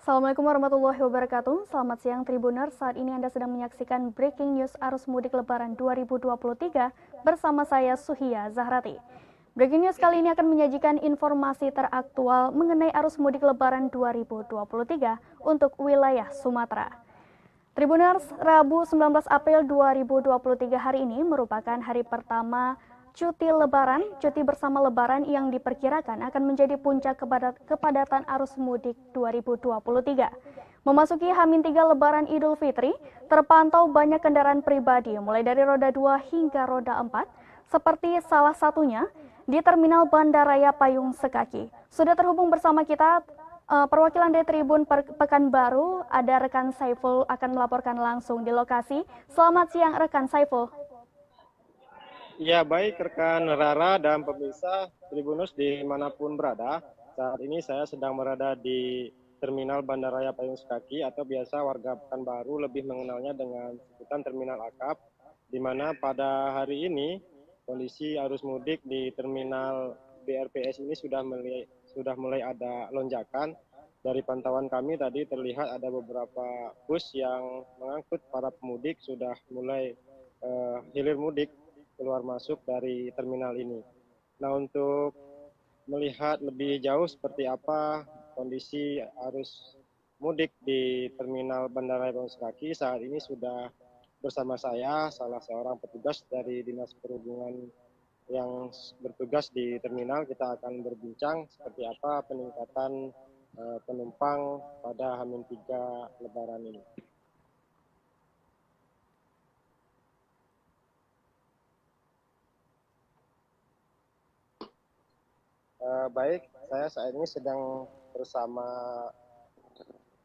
Assalamualaikum warahmatullahi wabarakatuh. Selamat siang Tribuners. Saat ini Anda sedang menyaksikan Breaking News Arus Mudik Lebaran 2023 bersama saya Suhia Zahrati. Breaking News kali ini akan menyajikan informasi teraktual mengenai arus mudik Lebaran 2023 untuk wilayah Sumatera. Tribuners, Rabu 19 April 2023 hari ini merupakan hari pertama cuti Lebaran, cuti bersama Lebaran yang diperkirakan akan menjadi puncak kepadatan arus mudik 2023. Memasuki H-3 Lebaran Idul Fitri, terpantau banyak kendaraan pribadi mulai dari roda 2 hingga roda 4, seperti salah satunya di Terminal Bandaraya Payung Sekaki. Sudah terhubung bersama kita perwakilan dari Tribun Pekanbaru, ada rekan Saiful akan melaporkan langsung di lokasi. Selamat siang rekan Saiful. Ya, baik rekan Rara dan pemirsa Tribunus dimanapun berada. Saat ini saya sedang berada di Terminal Bandaraya Payung Sekaki atau biasa warga Pekanbaru lebih mengenalnya dengan sebutan Terminal Akap, di mana pada hari ini kondisi arus mudik di Terminal BRPS ini sudah mulai ada lonjakan. Dari pantauan kami tadi terlihat ada beberapa bus yang mengangkut para pemudik sudah mulai hilir mudik keluar masuk dari terminal ini. Nah, untuk melihat lebih jauh seperti apa kondisi arus mudik di Terminal Bandaraya Payung Sekaki, saat ini sudah bersama saya salah seorang petugas dari Dinas Perhubungan yang bertugas di terminal. Kita akan berbincang seperti apa peningkatan penumpang pada H-3 Lebaran ini. Baik, saya saat ini sedang bersama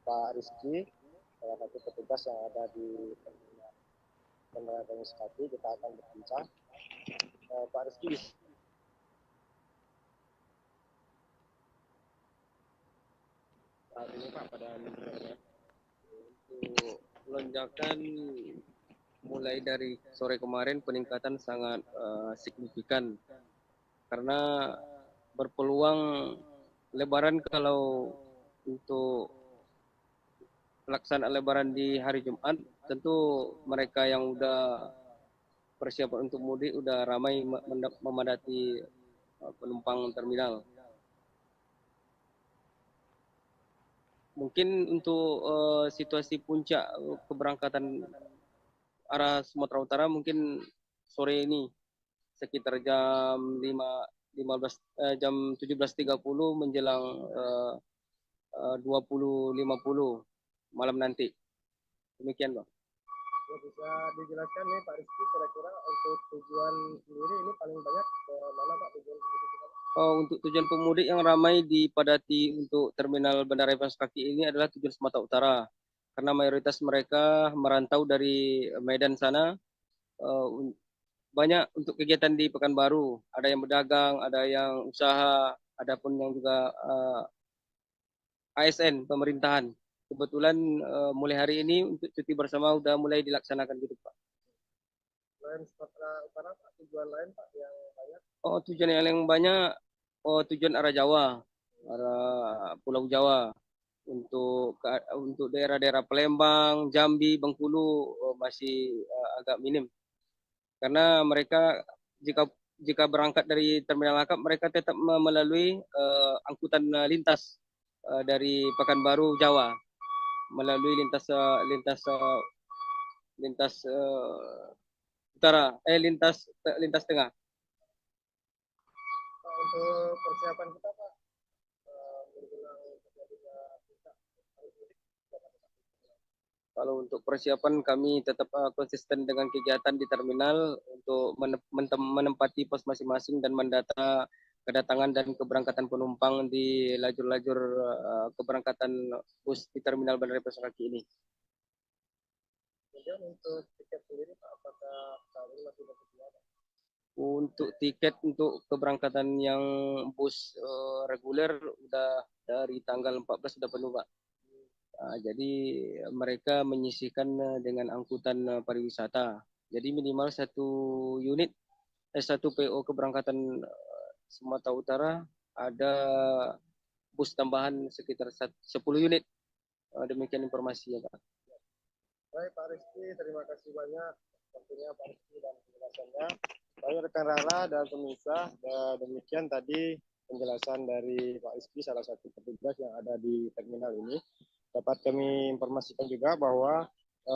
Pak Rizky, salah satu petugas yang ada di Bandara Payung Sekaki. Kita akan berbincang. Pak Rizky, saat ini Pak pada untuk lonjakan mulai dari sore kemarin peningkatan sangat signifikan karena berpeluang Lebaran. Kalau untuk pelaksanaan Lebaran di hari Jumat, tentu mereka yang udah persiapan untuk mudik udah ramai memadati penumpang terminal. Mungkin untuk situasi puncak keberangkatan arah Sumatera Utara mungkin sore ini sekitar jam 17.30 menjelang 20.50 malam nanti. Demikian, Bang. Ya, bisa dijelaskan nih Pak Rizky, kira-kira untuk tujuan sendiri ini paling banyak ke mana Pak tujuan pemudik kita? Untuk tujuan pemudik yang ramai dipadati untuk Terminal Bandaraya Payung Sekaki ini adalah tujuan Sumatera Utara, karena mayoritas mereka merantau dari Medan sana. Banyak untuk kegiatan di Pekanbaru, ada yang berdagang, ada yang usaha, ada pun yang juga ASN pemerintahan. Kebetulan mulai hari ini untuk cuti bersama sudah mulai dilaksanakan gitu Pak. Selain Sumatera Utara, Pak, tujuan lain Pak yang banyak? Tujuan yang banyak, tujuan arah Jawa, arah Pulau Jawa. Untuk daerah-daerah Palembang, Jambi, Bengkulu masih agak minim. Karena mereka jika berangkat dari Terminal Akap, mereka tetap melalui angkutan lintas dari Pekanbaru Jawa, melalui lintas utara, lintas tengah. Untuk persiapan kita Pak, menjelang terjadinya puncak arus mudik, kalau untuk persiapan kami tetap konsisten dengan kegiatan di terminal untuk menempati pos masing-masing dan mendata kedatangan dan keberangkatan penumpang di lajur-lajur keberangkatan bus di Terminal Bandaraya Payung Sekaki ini. Kemudian untuk tiket sendiri Pak, apakah saat ini masih tersedia? Untuk tiket untuk keberangkatan yang bus reguler udah dari tanggal 14 sudah penuh, Pak. Jadi mereka menyisihkan dengan angkutan pariwisata. Jadi minimal satu PO keberangkatan Sumatera Utara ada bus tambahan sekitar 10 unit. Demikian informasinya, Pak. Baik Pak Rizky, terima kasih banyak tentunya Pak Rizky dan penjelasannya. Baik rekan Rara dan pemirsa, demikian tadi penjelasan dari Pak Rizky, salah satu petugas yang ada di terminal ini. Dapat kami informasikan juga bahwa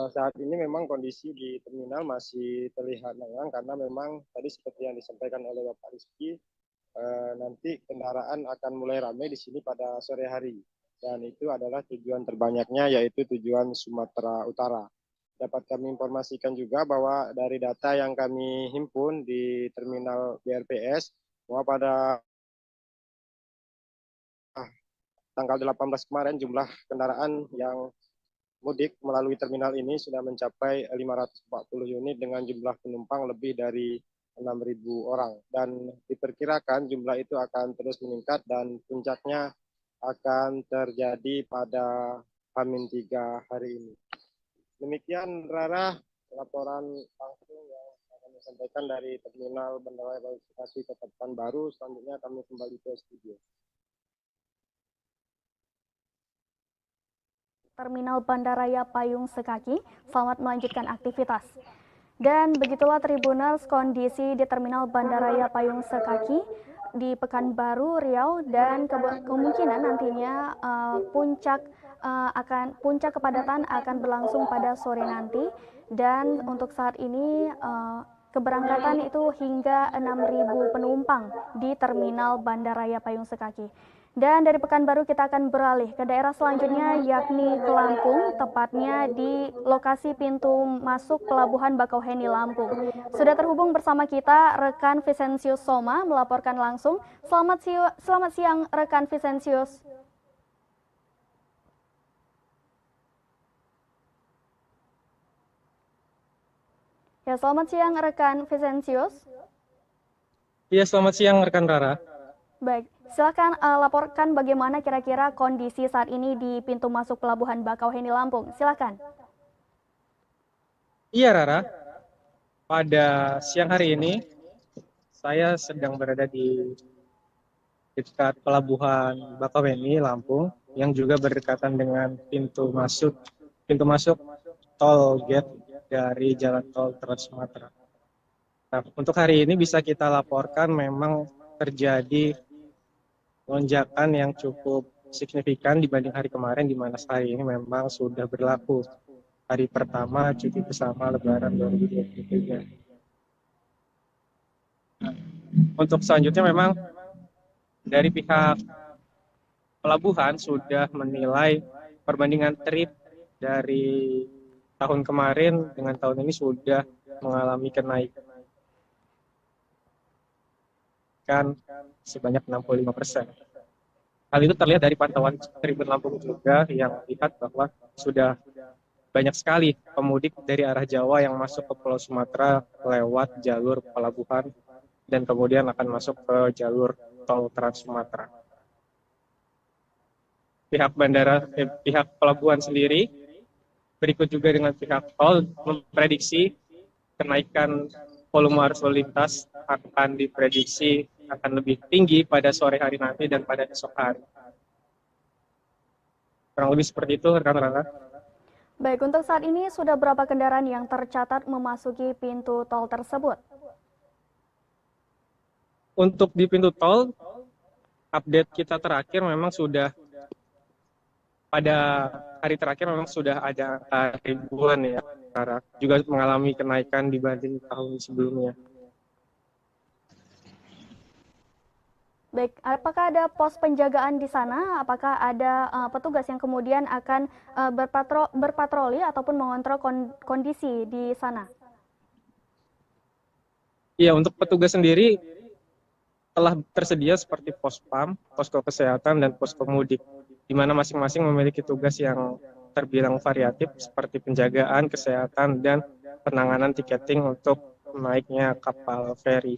saat ini memang kondisi di terminal masih terlihat lengang karena memang tadi seperti yang disampaikan oleh Bapak Rizky, nanti kendaraan akan mulai ramai di sini pada sore hari. Dan itu adalah tujuan terbanyaknya, yaitu tujuan Sumatera Utara. Dapat kami informasikan juga bahwa dari data yang kami himpun di terminal BRPS, bahwa pada tanggal 18 kemarin jumlah kendaraan yang mudik melalui terminal ini sudah mencapai 540 unit dengan jumlah penumpang lebih dari 6.000 orang. Dan diperkirakan jumlah itu akan terus meningkat dan puncaknya akan terjadi pada H-3 hari ini. Demikian Rara, laporan langsung yang akan disampaikan dari Terminal Bandara Bekasi Kota Pekanbaru. Selanjutnya kami kembali ke studio. Terminal Bandaraya Payung Sekaki, selamat melanjutkan aktivitas. Dan begitulah Tribuners kondisi di Terminal Bandaraya Payung Sekaki di Pekanbaru, Riau, dan kemungkinan nantinya puncak kepadatan akan berlangsung pada sore nanti. Dan untuk saat ini keberangkatan itu hingga 6.000 penumpang di Terminal Bandaraya Payung Sekaki. Dan dari Pekanbaru kita akan beralih ke daerah selanjutnya, yakni ke Lampung, tepatnya di lokasi pintu masuk Pelabuhan Bakauheni, Lampung. Sudah terhubung bersama kita rekan Vicensius Soma melaporkan langsung. Selamat siang rekan Vicensius. Ya, selamat siang rekan Vicensius. Iya, selamat siang rekan Rara. Baik, silakan laporkan bagaimana kira-kira kondisi saat ini di pintu masuk Pelabuhan Bakauheni, Lampung. Silakan. Iya Rara, pada siang hari ini saya sedang berada di dekat Pelabuhan Bakauheni, Lampung, yang juga berdekatan dengan pintu masuk tol gate dari Jalan Tol Trans Sumatera. Nah, untuk hari ini bisa kita laporkan memang terjadi lonjakan yang cukup signifikan dibanding hari kemarin, di mana hari ini memang sudah berlaku hari pertama cuti bersama Lebaran 2023. Untuk selanjutnya memang dari pihak pelabuhan sudah menilai perbandingan trip dari tahun kemarin dengan tahun ini sudah mengalami kenaikan sebanyak 65%. Hal itu terlihat dari pantauan Tribun Lampung juga yang melihat bahwa sudah banyak sekali pemudik dari arah Jawa yang masuk ke Pulau Sumatera lewat jalur pelabuhan dan kemudian akan masuk ke jalur tol Trans Sumatera. Pihak pelabuhan sendiri berikut juga dengan pihak tol memprediksi kenaikan volume arus lalu lintas akan diprediksi akan lebih tinggi pada sore hari nanti dan pada esok hari. Kurang lebih seperti itu, rekan-rekan. Baik, untuk saat ini sudah berapa kendaraan yang tercatat memasuki pintu tol tersebut? Untuk di pintu tol, update kita terakhir memang sudah pada hari terakhir memang sudah ada ribuan ya, juga mengalami kenaikan dibanding tahun sebelumnya. Baik, apakah ada pos penjagaan di sana? Apakah ada petugas yang kemudian akan berpatroli ataupun mengontrol kondisi di sana? Iya, untuk petugas sendiri telah tersedia seperti pos PAM, posko kesehatan, dan posko mudik, di mana masing-masing memiliki tugas yang terbilang variatif seperti penjagaan, kesehatan, dan penanganan tiketing untuk naiknya kapal feri.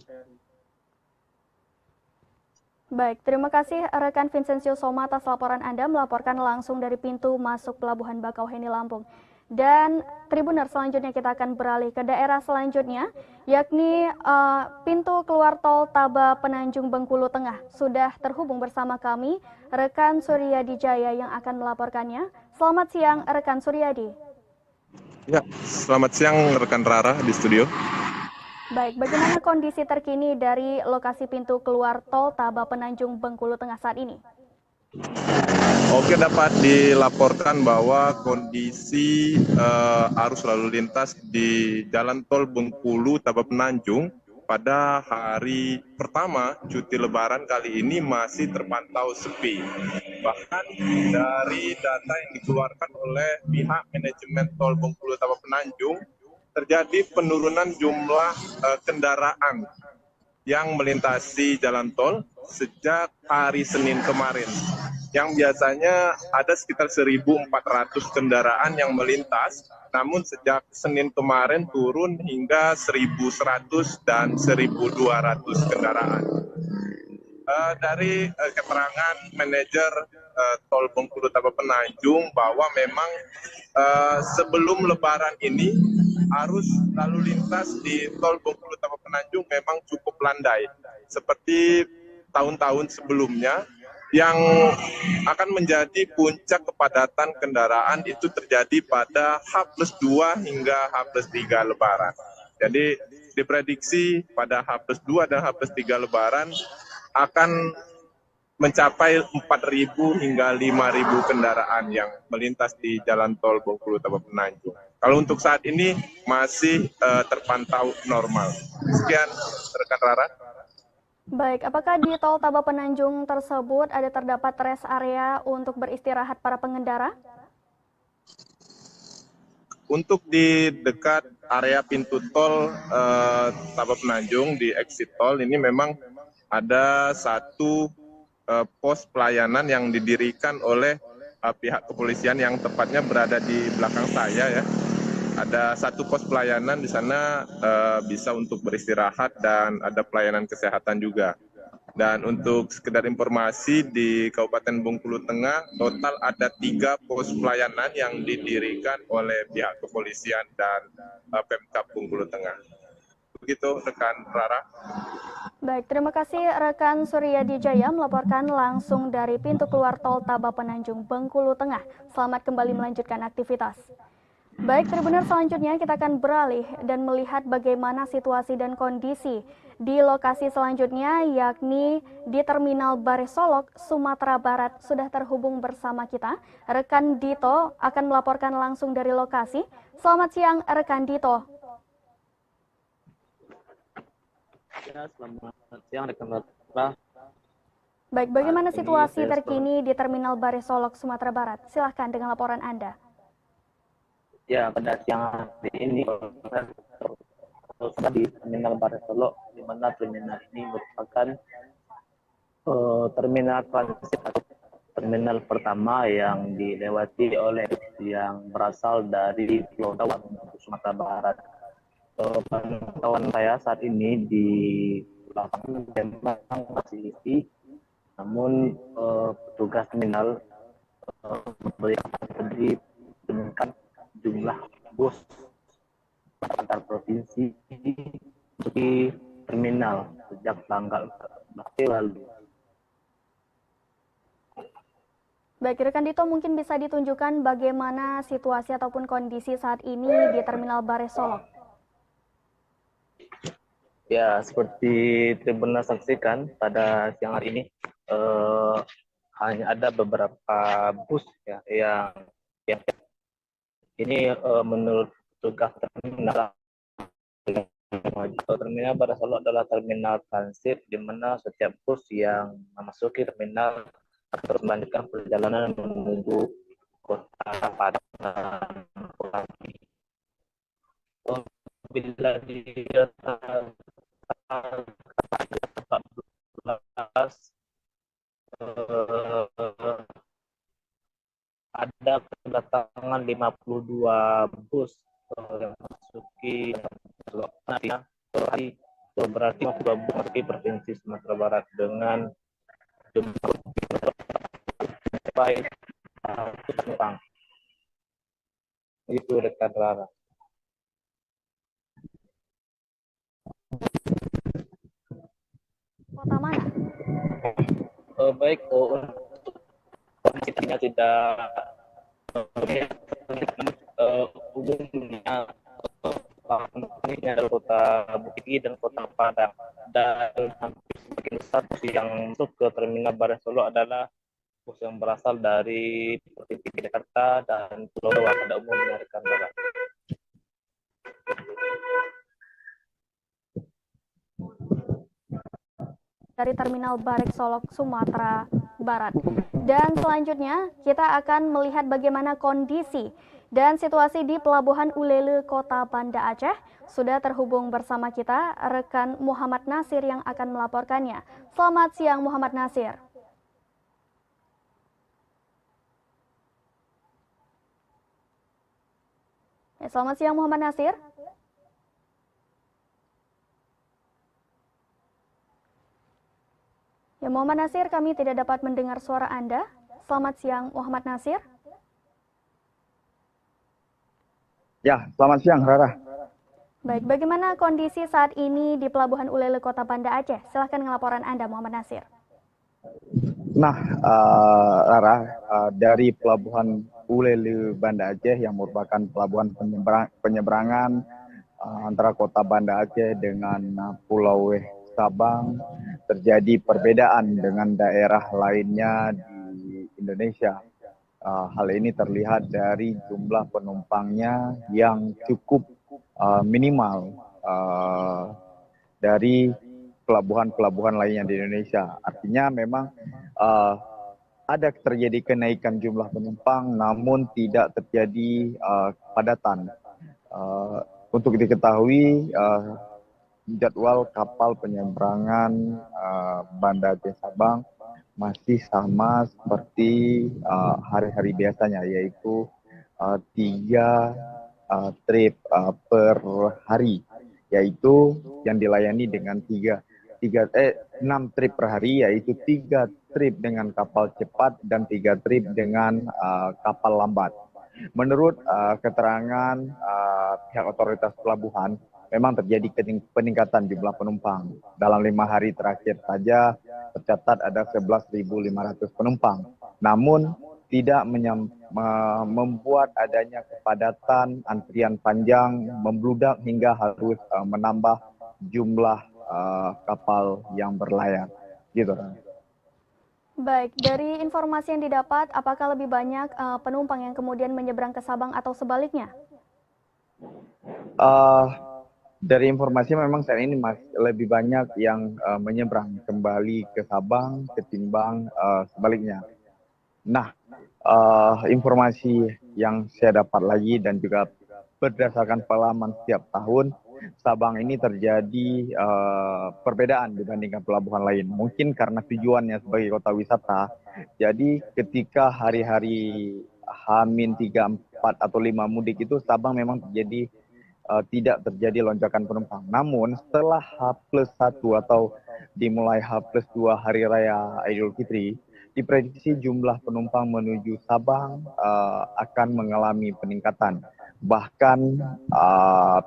Baik, terima kasih rekan Vincencio Soma atas laporan Anda melaporkan langsung dari pintu masuk Pelabuhan Bakauheni, Lampung. Dan Tribuners, selanjutnya kita akan beralih ke daerah selanjutnya, yakni pintu keluar tol Taba Penanjung Bengkulu Tengah. Sudah terhubung bersama kami rekan Suryadi Jaya yang akan melaporkannya. Selamat siang rekan Suryadi. Ya, selamat siang rekan Rara di studio. Baik, bagaimana kondisi terkini dari lokasi pintu keluar tol Taba Penanjung Bengkulu Tengah saat ini? Oke, dapat dilaporkan bahwa kondisi arus lalu lintas di Jalan Tol Bengkulu Taba Penanjung pada hari pertama cuti Lebaran kali ini masih terpantau sepi. Bahkan dari data yang dikeluarkan oleh pihak manajemen Tol Bengkulu Taba Penanjung, terjadi penurunan jumlah kendaraan yang melintasi jalan tol sejak hari Senin kemarin. Yang biasanya ada sekitar 1.400 kendaraan yang melintas, namun sejak Senin kemarin turun hingga 1.100 dan 1.200 kendaraan. Dari keterangan manajer Tol Bengkulu Taba Penanjung bahwa memang sebelum Lebaran ini arus lalu lintas di Tol Bengkulu Taba Penanjung memang cukup landai seperti tahun-tahun sebelumnya. Yang akan menjadi puncak kepadatan kendaraan itu terjadi pada H+2 hingga H+3 Lebaran. Jadi diprediksi pada H+2 dan H+3 Lebaran akan mencapai 4.000 hingga 5.000 kendaraan yang melintas di jalan tol Bengkulu Taba Penanjung. Kalau untuk saat ini masih terpantau normal. Sekian rekan Rara. Baik, apakah di tol Taba Penanjung tersebut ada terdapat rest area untuk beristirahat para pengendara? Untuk di dekat area pintu tol Taba Penanjung di exit tol ini memang ada satu pos pelayanan yang didirikan oleh pihak kepolisian yang tepatnya berada di belakang saya ya. Ada satu pos pelayanan di sana bisa untuk beristirahat dan ada pelayanan kesehatan juga. Dan untuk sekedar informasi di Kabupaten Bengkulu Tengah total ada 3 pos pelayanan yang didirikan oleh pihak kepolisian dan Pemkab Bengkulu Tengah. Begitu rekan Rara. Baik, terima kasih rekan Suryadi Jaya melaporkan langsung dari pintu keluar tol Taba Penanjung Bengkulu Tengah. Selamat kembali melanjutkan aktivitas. Baik, Tribuners, selanjutnya kita akan beralih dan melihat bagaimana situasi dan kondisi di lokasi selanjutnya, yakni di Terminal Baresolok, Sumatera Barat. Sudah terhubung bersama kita, rekan Dito akan melaporkan langsung dari lokasi. Selamat siang, rekan Dito. Ya, selamat siang rekan Rara. Baik, bagaimana situasi terkini di Terminal Baresolok, Sumatera Barat? Silahkan dengan laporan Anda. Ya, pada siang hari ini di Terminal Baresolok, di mana terminal ini merupakan terminal transit atau terminal pertama yang dilewati oleh yang berasal dari Pulau Dawat, Sumatera Barat. Pantauan saya saat ini di lapangan memang masih isi, namun petugas terminal menurunkan jumlah bus antar provinsi di terminal sejak tanggal 14 lalu. Baik, rekan Dito, mungkin bisa ditunjukkan bagaimana situasi ataupun kondisi saat ini di Terminal Baresolok. Ya, seperti Tribuners saksikan pada siang hari ini, hanya ada beberapa bus ya, yang ini menurut petugas terminal. Terminal Baresolok adalah terminal transit di mana setiap bus yang memasuki terminal terus melanjutkan perjalanan menuju kota Padang. Bila dikatakan 14 ada kedatangan 52 bus yang memasuki hari. Berarti memasuki Provinsi Sumatera Barat dengan jumlah mencapai 100 penumpang. Itu rekan Rara. Kota mana? Baik, kita tidak umumnya ini adalah Kota Bukit Tinggi dan Kota Padang, dan hampir sebagian besar bus yang masuk ke Terminal Barat Solo adalah bus yang berasal dari Provinsi Jakarta dan Pulau Jawa pada umumnya, rekan Rara. Dari Terminal Barik Solok, Sumatera Barat. Dan selanjutnya kita akan melihat bagaimana kondisi dan situasi di Pelabuhan Ulele, Kota Banda Aceh. Sudah terhubung bersama kita rekan Muhammad Nasir yang akan melaporkannya. Selamat siang Muhammad Nasir. Selamat siang Muhammad Nasir. Ya, Muhammad Nasir, kami tidak dapat mendengar suara Anda. Selamat siang, Muhammad Nasir. Ya, selamat siang, Rara. Baik, bagaimana kondisi saat ini di Pelabuhan Ulele, Kota Banda Aceh? Silahkan dengan laporan Anda, Muhammad Nasir. Nah, Rara, dari Pelabuhan Ulele, Banda Aceh yang merupakan pelabuhan penyeberangan antara Kota Banda Aceh dengan Pulau Sabang, terjadi perbedaan dengan daerah lainnya di Indonesia. Hal ini terlihat dari jumlah penumpangnya yang cukup minimal dari pelabuhan-pelabuhan lainnya di Indonesia. Artinya memang ada terjadi kenaikan jumlah penumpang, namun tidak terjadi kepadatan. Untuk diketahui, jadwal kapal penyeberangan Banda Aceh Sabang masih sama seperti hari-hari biasanya, yaitu 3 trip per hari, yaitu yang dilayani dengan 6 trip per hari, yaitu 3 trip dengan kapal cepat dan 3 trip dengan kapal lambat. Menurut keterangan pihak otoritas pelabuhan, memang terjadi peningkatan jumlah penumpang. Dalam 5 hari terakhir saja tercatat ada 11.500 penumpang. Namun tidak membuat adanya kepadatan, antrian panjang, membludak hingga harus menambah jumlah kapal yang berlayar. Gitu. Baik, dari informasi yang didapat, apakah lebih banyak penumpang yang kemudian menyeberang ke Sabang atau sebaliknya? Dari informasi memang saat ini lebih banyak yang menyeberang kembali ke Sabang ketimbang sebaliknya. Nah, informasi yang saya dapat lagi dan juga berdasarkan pengalaman setiap tahun, Sabang ini terjadi perbedaan dibandingkan pelabuhan lain. Mungkin karena tujuannya sebagai kota wisata, jadi ketika hari-hari H-3, 4 atau 5 mudik itu Sabang memang terjadi tidak terjadi lonjakan penumpang. Namun setelah H+1 atau dimulai H+2 Hari Raya Idul Fitri, diprediksi jumlah penumpang menuju Sabang akan mengalami peningkatan. Bahkan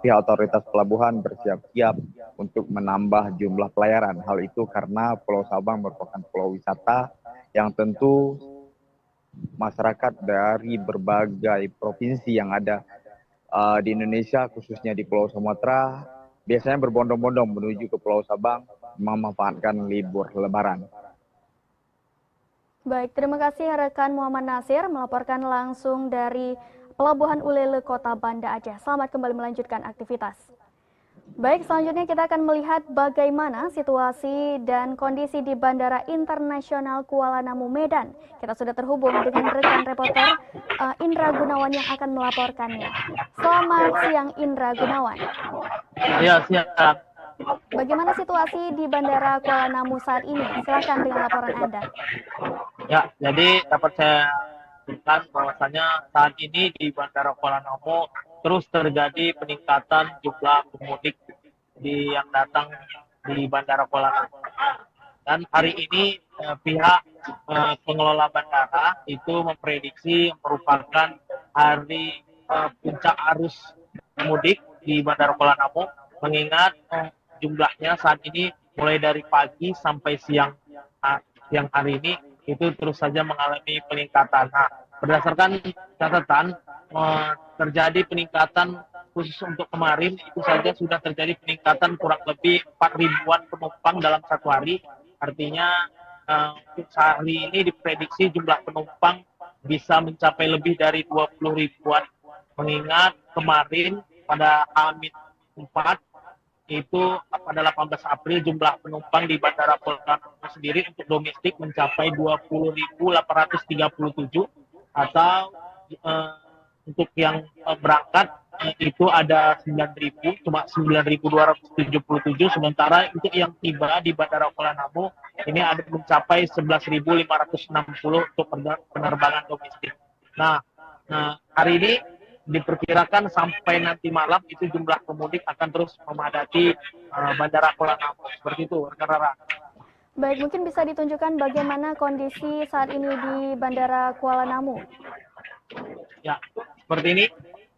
pihak otoritas pelabuhan bersiap-siap untuk menambah jumlah pelayaran. Hal itu karena Pulau Sabang merupakan pulau wisata yang tentu masyarakat dari berbagai provinsi yang ada di Indonesia, khususnya di Pulau Sumatera, biasanya berbondong-bondong menuju ke Pulau Sabang memanfaatkan libur Lebaran. Baik, terima kasih rekan Muhammad Nasir melaporkan langsung dari Pelabuhan Ulele, Kota Banda Aceh. Selamat kembali melanjutkan aktivitas. Baik, selanjutnya kita akan melihat bagaimana situasi dan kondisi di Bandara Internasional Kuala Namu, Medan. Kita sudah terhubung dengan rekan reporter Indra Gunawan yang akan melaporkannya. Selamat siang Indra Gunawan. Ya, siang. Bagaimana situasi di Bandara Kuala Namu saat ini? Silakan dengan laporan Anda. Ya, jadi dapat saya sampaikan bahwasanya saat ini di Bandara Kuala Namu terus terjadi peningkatan jumlah pemudik yang datang di Bandara Kuala Namu. Dan hari ini pihak pengelola bandara itu memprediksi merupakan hari puncak arus mudik di Bandara Kuala Namu, mengingat jumlahnya saat ini mulai dari pagi sampai siang hari ini itu terus saja mengalami peningkatan. Nah, berdasarkan catatan terjadi peningkatan khusus untuk kemarin itu saja sudah terjadi peningkatan kurang lebih 4.000-an penumpang dalam satu hari. Artinya untuk hari ini diprediksi jumlah penumpang bisa mencapai lebih dari 20 ribuan. Mengingat kemarin pada H-4 itu pada 18 April jumlah penumpang di Bandara Kuala Namu sendiri untuk domestik mencapai 20.837 atau untuk yang berangkat itu ada 9.000, cuma 9.277, sementara untuk yang tiba di Bandara Kuala Namu ini ada mencapai 11.560 untuk penerbangan domestik. Nah, hari ini diperkirakan sampai nanti malam itu jumlah pemudik akan terus memadati Bandara Kuala Namu. Seperti itu, rekan Rara. Baik, mungkin bisa ditunjukkan bagaimana kondisi saat ini di Bandara Kuala Namu. Ya, seperti ini.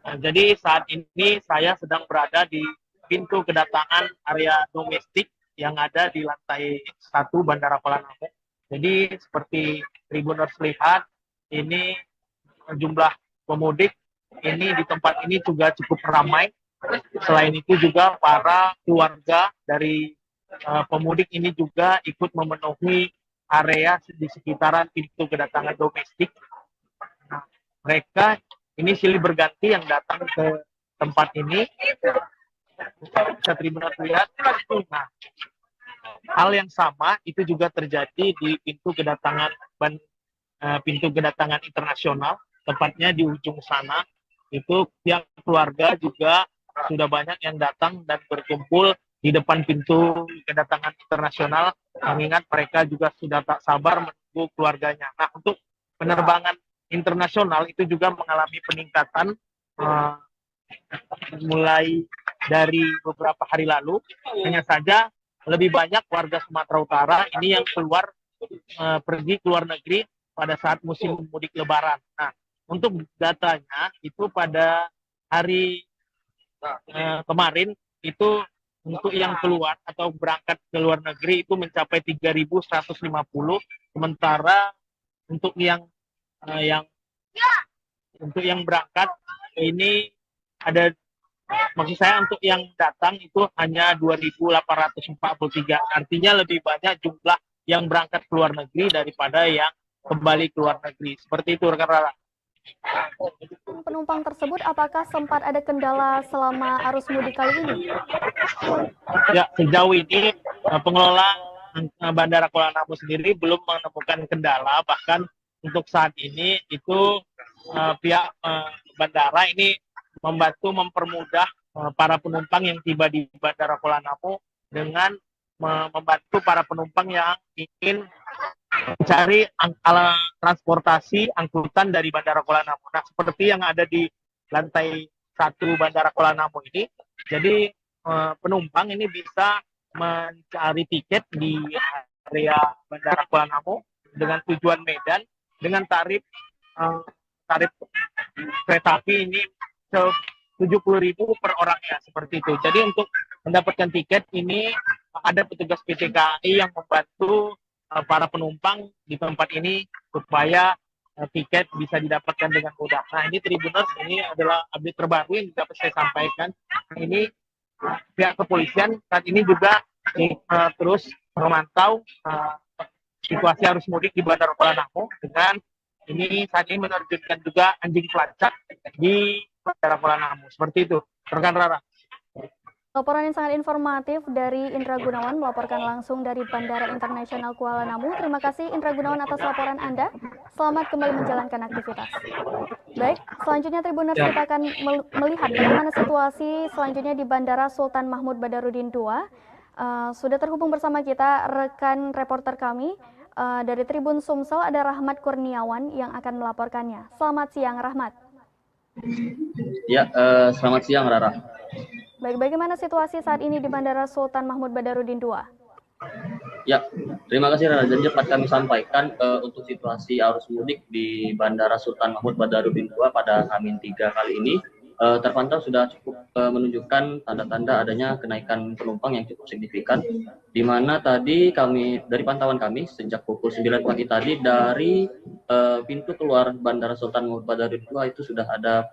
Jadi saat ini saya sedang berada di pintu kedatangan area domestik yang ada di lantai 1 Bandara Kuala Namu. Jadi seperti Tribuners lihat, ini jumlah pemudik ini di tempat ini juga cukup ramai. Selain itu juga para keluarga dari pemudik ini juga ikut memenuhi area di sekitaran pintu kedatangan domestik. Nah, mereka ini silih berganti yang datang ke tempat ini. Bisa Tribuners lihat. Nah, hal yang sama itu juga terjadi di pintu kedatangan internasional, tepatnya di ujung sana. Itu yang keluarga juga sudah banyak yang datang dan berkumpul di depan pintu kedatangan internasional, mengingat mereka juga sudah tak sabar menunggu keluarganya. Nah, untuk penerbangan internasional itu juga mengalami peningkatan mulai dari beberapa hari lalu. Hanya saja lebih banyak warga Sumatera Utara ini yang keluar pergi ke luar negeri pada saat musim mudik Lebaran. Nah, untuk datanya itu pada hari kemarin itu untuk yang keluar atau berangkat ke luar negeri itu mencapai 3.150, sementara untuk yang berangkat ini ada, maksud saya untuk yang datang itu hanya 2.843. Artinya lebih banyak jumlah yang berangkat ke luar negeri daripada yang kembali ke luar negeri. Seperti itu, rekan Rara. Penumpang tersebut apakah sempat ada kendala selama arus mudik kali ini? Ya, sejauh ini pengelola Bandara Kuala Namu sendiri belum menemukan kendala. Bahkan untuk saat ini itu pihak bandara ini membantu mempermudah para penumpang yang tiba di Bandara Kuala Namu dengan membantu para penumpang yang ingin mencari alat transportasi angkutan dari Bandara Kuala Namu. Nah, seperti yang ada di lantai 1 Bandara Kuala Namu ini, jadi penumpang ini bisa mencari tiket di area Bandara Kuala Namu dengan tujuan Medan dengan tarif kereta api ini 70.000 per orangnya, seperti itu. Jadi untuk mendapatkan tiket ini ada petugas PT KAI yang membantu para penumpang di tempat ini supaya tiket bisa didapatkan dengan mudah. Nah, ini Tribuners, ini adalah update terbaru yang dapat saya sampaikan. Ini pihak kepolisian saat ini juga terus memantau situasi arus mudik di Bandara Kuala Namu dengan ini saat ini menerjunkan juga anjing pelacak di Bandara Kuala Namu. Seperti itu, rekan Rara. Laporan yang sangat informatif dari Indra Gunawan melaporkan langsung dari Bandara Internasional Kuala Namu. Terima kasih Indra Gunawan atas laporan Anda. Selamat kembali menjalankan aktivitas. Baik, selanjutnya Tribuners kita akan melihat bagaimana situasi selanjutnya di Bandara Sultan Mahmud Badarudin II. Sudah terhubung bersama kita rekan reporter kami dari Tribun Sumsel, ada Rahmat Kurniawan yang akan melaporkannya. Selamat siang, Rahmat. Ya, selamat siang, Rara. Baik, bagaimana situasi saat ini di Bandara Sultan Mahmud Badarudin II? Ya, terima kasih Rara. Jadi dapat kami sampaikan untuk situasi arus mudik di Bandara Sultan Mahmud Badarudin II pada H-3 kali ini terpantau sudah cukup menunjukkan tanda-tanda adanya kenaikan penumpang yang cukup signifikan, di mana tadi kami dari pantauan kami sejak pukul 9 pagi tadi dari pintu keluar Bandara Sultan Mahmud Badarudin II itu sudah ada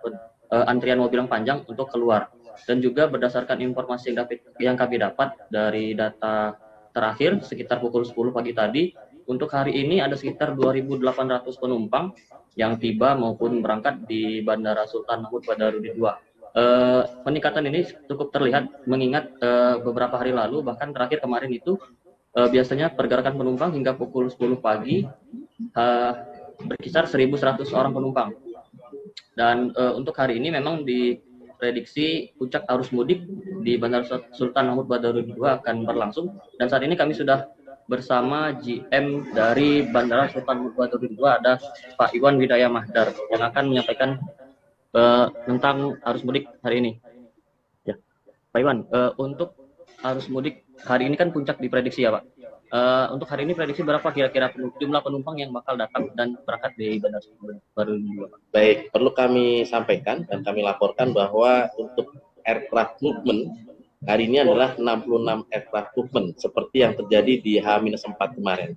antrian mobil yang panjang untuk keluar. Dan juga berdasarkan informasi yang kami dapat dari data terakhir sekitar pukul 10 pagi tadi, untuk hari ini ada sekitar 2.800 penumpang yang tiba maupun berangkat di Bandara Sultan Mahmud Badarudin II. Peningkatan ini cukup terlihat mengingat beberapa hari lalu, bahkan terakhir kemarin itu biasanya pergerakan penumpang hingga pukul 10 pagi berkisar 1.100 orang penumpang. Dan untuk hari ini memang diprediksi puncak arus mudik di Bandara Sultan Mahmud Badarudin II akan berlangsung, dan saat ini kami sudah bersama GM dari Bandara Sultan Mahmud Badarudin II, ada Pak Iwan Widaya Mahdar yang akan menyampaikan tentang arus mudik hari ini. Ya, Pak Iwan, untuk arus mudik hari ini kan puncak diprediksi ya Pak. Untuk hari ini prediksi berapa kira-kira jumlah penumpang yang bakal datang dan berangkat di Bandara Sultan Badarudin II? Baik, perlu kami sampaikan dan kami laporkan bahwa untuk aircraft movement hari ini adalah 66 aircraft movement seperti yang terjadi di H-4 kemarin.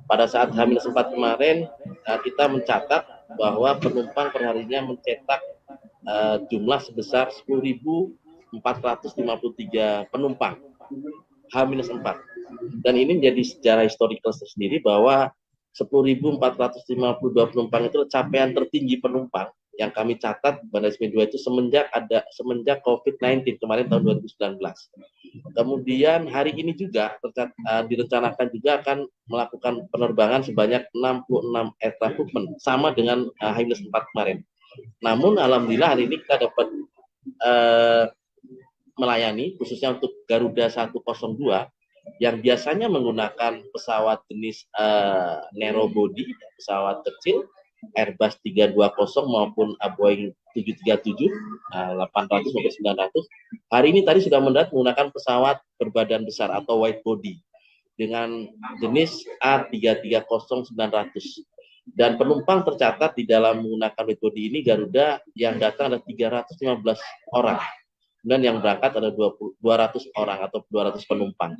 Pada saat H-4 kemarin kita mencatat bahwa penumpang perharinya mencetak jumlah sebesar 10.453 penumpang H-4. Dan ini menjadi sejarah historical tersendiri bahwa 10.452 penumpang itu capaian tertinggi penumpang yang kami catat Bandara ISME 2 itu semenjak COVID-19 kemarin tahun 2019. Kemudian hari ini juga direncanakan juga akan melakukan penerbangan sebanyak 66 aircraft movement sama dengan H-4 kemarin. Namun alhamdulillah hari ini kita dapat melayani khususnya untuk Garuda 102 yang biasanya menggunakan pesawat jenis narrow body, pesawat kecil, Airbus 320 maupun Boeing 737, 800 maupun 900. Hari ini tadi sudah mendarat menggunakan pesawat berbadan besar atau wide body dengan jenis A330-900. Dan penumpang tercatat di dalam menggunakan wide body ini Garuda yang datang ada 315 orang. Dan yang berangkat ada 200 orang atau 200 penumpang.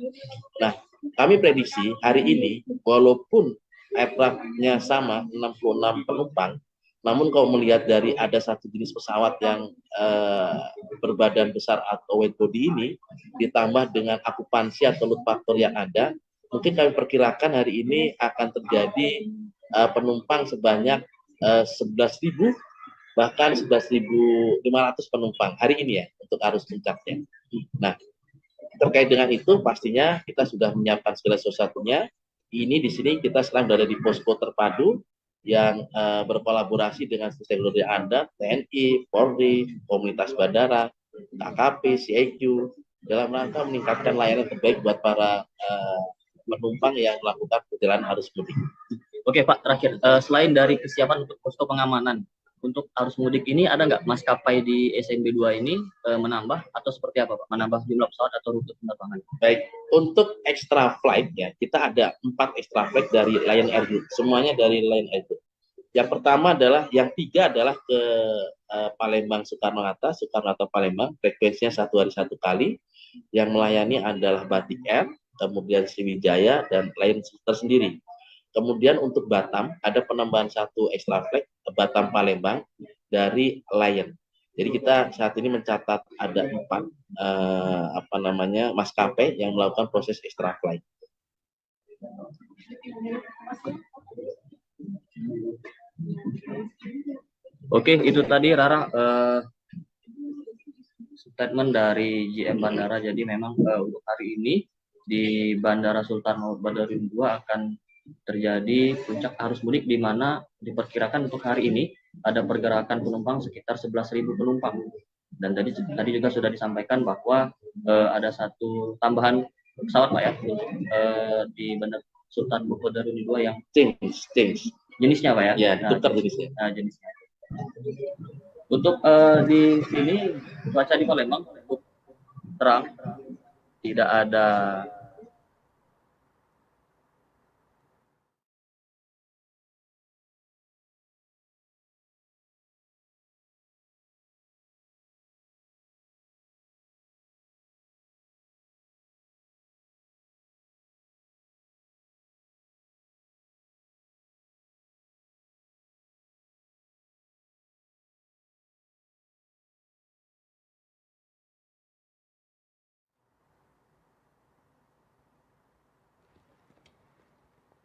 Nah, kami prediksi hari ini walaupun aircraft-nya sama 66 penumpang, namun kalau melihat dari ada satu jenis pesawat yang berbadan besar atau wide body ini ditambah dengan akupansi atau load factor yang ada, mungkin kami perkirakan hari ini akan terjadi penumpang sebanyak 11.000 bahkan 11.500 penumpang hari ini ya untuk arus puncaknya. Nah, terkait dengan itu pastinya kita sudah menyiapkan segala sesuatunya. Ini di sini kita sekarang berada di posko terpadu yang berkolaborasi dengan stakeholder yang ada, TNI, Polri, komunitas bandara, KKP, CIQ, dalam rangka meningkatkan layanan terbaik buat para penumpang yang melakukan perjalanan arus mudik. Oke Pak, terakhir, selain dari kesiapan untuk posko pengamanan, untuk arus mudik ini ada nggak maskapai di SMB 2 ini menambah atau seperti apa Pak? Menambah jumlah pesawat atau rute penerbangan? Baik, untuk extra flight ya, kita ada 4 extra flight dari Lion Air Group, semuanya dari Lion Air Group. Yang pertama adalah, yang 3 adalah ke Palembang Soekarno-Hatta Palembang, frekuensinya 1 hari 1 kali. Yang melayani adalah Batik Air, kemudian Sriwijaya, dan Lion tersendiri. Kemudian untuk Batam ada penambahan 1 extra flight Batam Palembang dari Lion. Jadi kita saat ini mencatat ada 4 maskapai yang melakukan proses extra flight. Oke, itu tadi Rara statement dari GM Bandara. Jadi memang untuk hari ini di Bandara Sultan Mahmud Badarudin II akan terjadi puncak arus mudik, di mana diperkirakan untuk hari ini ada pergerakan penumpang sekitar 11.000 penumpang. Dan tadi juga sudah disampaikan bahwa ada 1 tambahan pesawat Pak ya untuk di Bandara Sultan Mahmud Badarudin II yang change jenisnya Pak ya? Ya, tukar jenisnya. Nah, jenisnya. Untuk di sini cuaca di Palembang terang, tidak ada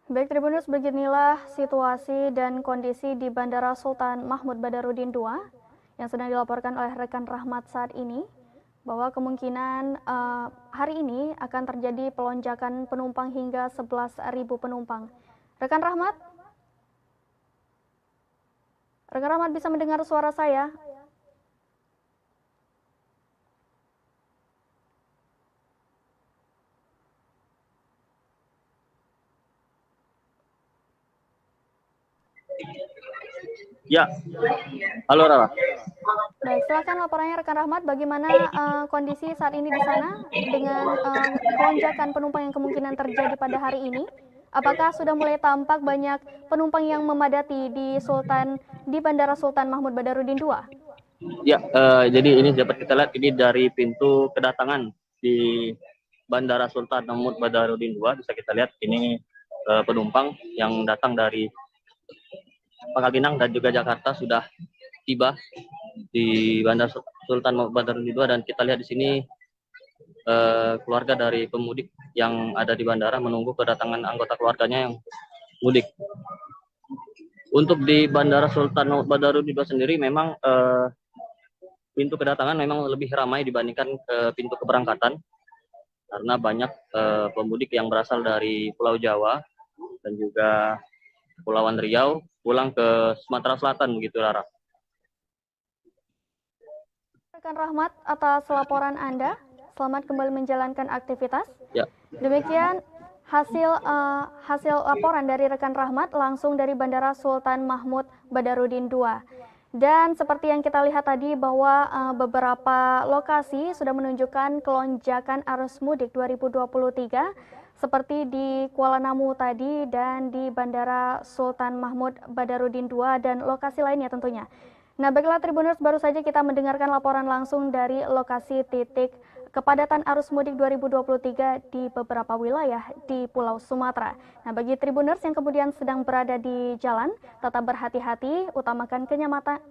Baik Tribuners, beginilah situasi dan kondisi di Bandara Sultan Mahmud Badarudin II yang sedang dilaporkan oleh rekan Rahmat saat ini, bahwa kemungkinan hari ini akan terjadi pelonjakan penumpang hingga 11.000 penumpang. Rekan Rahmat bisa mendengar suara saya? Ya, halo Rara. Baik, silakan laporannya rekan Rahmat. Bagaimana kondisi saat ini di sana dengan lonjakan penumpang yang kemungkinan terjadi pada hari ini? Apakah sudah mulai tampak banyak penumpang yang memadati di Bandara Sultan Mahmud Badarudin II? Ya, jadi ini dapat kita lihat ini dari pintu kedatangan di Bandara Sultan Mahmud Badarudin II. Bisa kita lihat ini penumpang yang datang dari Pangkal Pinang dan juga Jakarta sudah tiba di Bandara Sultan Mahmud Badarudin II, dan kita lihat di sini keluarga dari pemudik yang ada di bandara menunggu kedatangan anggota keluarganya yang mudik. Untuk di Bandara Sultan Mahmud Badarudin II sendiri memang pintu kedatangan memang lebih ramai dibandingkan pintu keberangkatan, karena banyak pemudik yang berasal dari Pulau Jawa dan juga Kepulauan Riau pulang ke Sumatera Selatan, begitu Lara. Rekan Rahmat, atas laporan Anda, selamat kembali menjalankan aktivitas. Ya. Demikian hasil laporan dari rekan Rahmat langsung dari Bandara Sultan Mahmud Badarudin II. Dan seperti yang kita lihat tadi bahwa beberapa lokasi sudah menunjukkan kelonjakan arus mudik 2023 seperti di Kuala Namu tadi dan di Bandara Sultan Mahmud Badarudin II dan lokasi lainnya tentunya. Nah, baiklah Tribuners, baru saja kita mendengarkan laporan langsung dari lokasi titik kepadatan arus mudik 2023 di beberapa wilayah di Pulau Sumatera. Nah, bagi Tribuners yang kemudian sedang berada di jalan, tetap berhati-hati, utamakan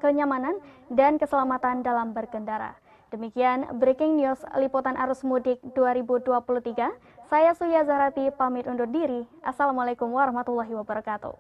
kenyamanan dan keselamatan dalam berkendara. Demikian breaking news liputan arus mudik 2023. Saya Suya Zahrati pamit undur diri. Assalamualaikum warahmatullahi wabarakatuh.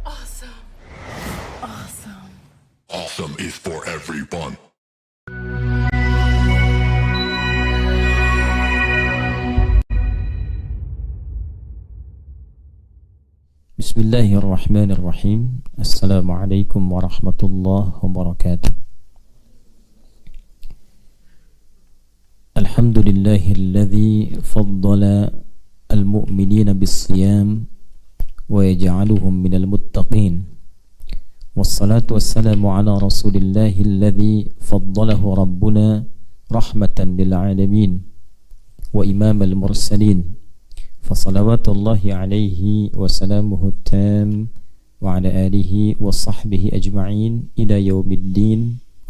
Awesome. الشيطان. بسم الله الرحمن الرحيم. السلام عليكم ورحمة الله وبركاته. الحمد لله الذي فضل المؤمنين بالصيام ويجعلهم من المتقين، والصلاة والسلام على رسول الله الذي فضله ربنا رحمة للعالمين وإمام المرسلين، فصلوات الله عليه وسلامه التام وعلى آله وصحبه أجمعين إلى يوم الدين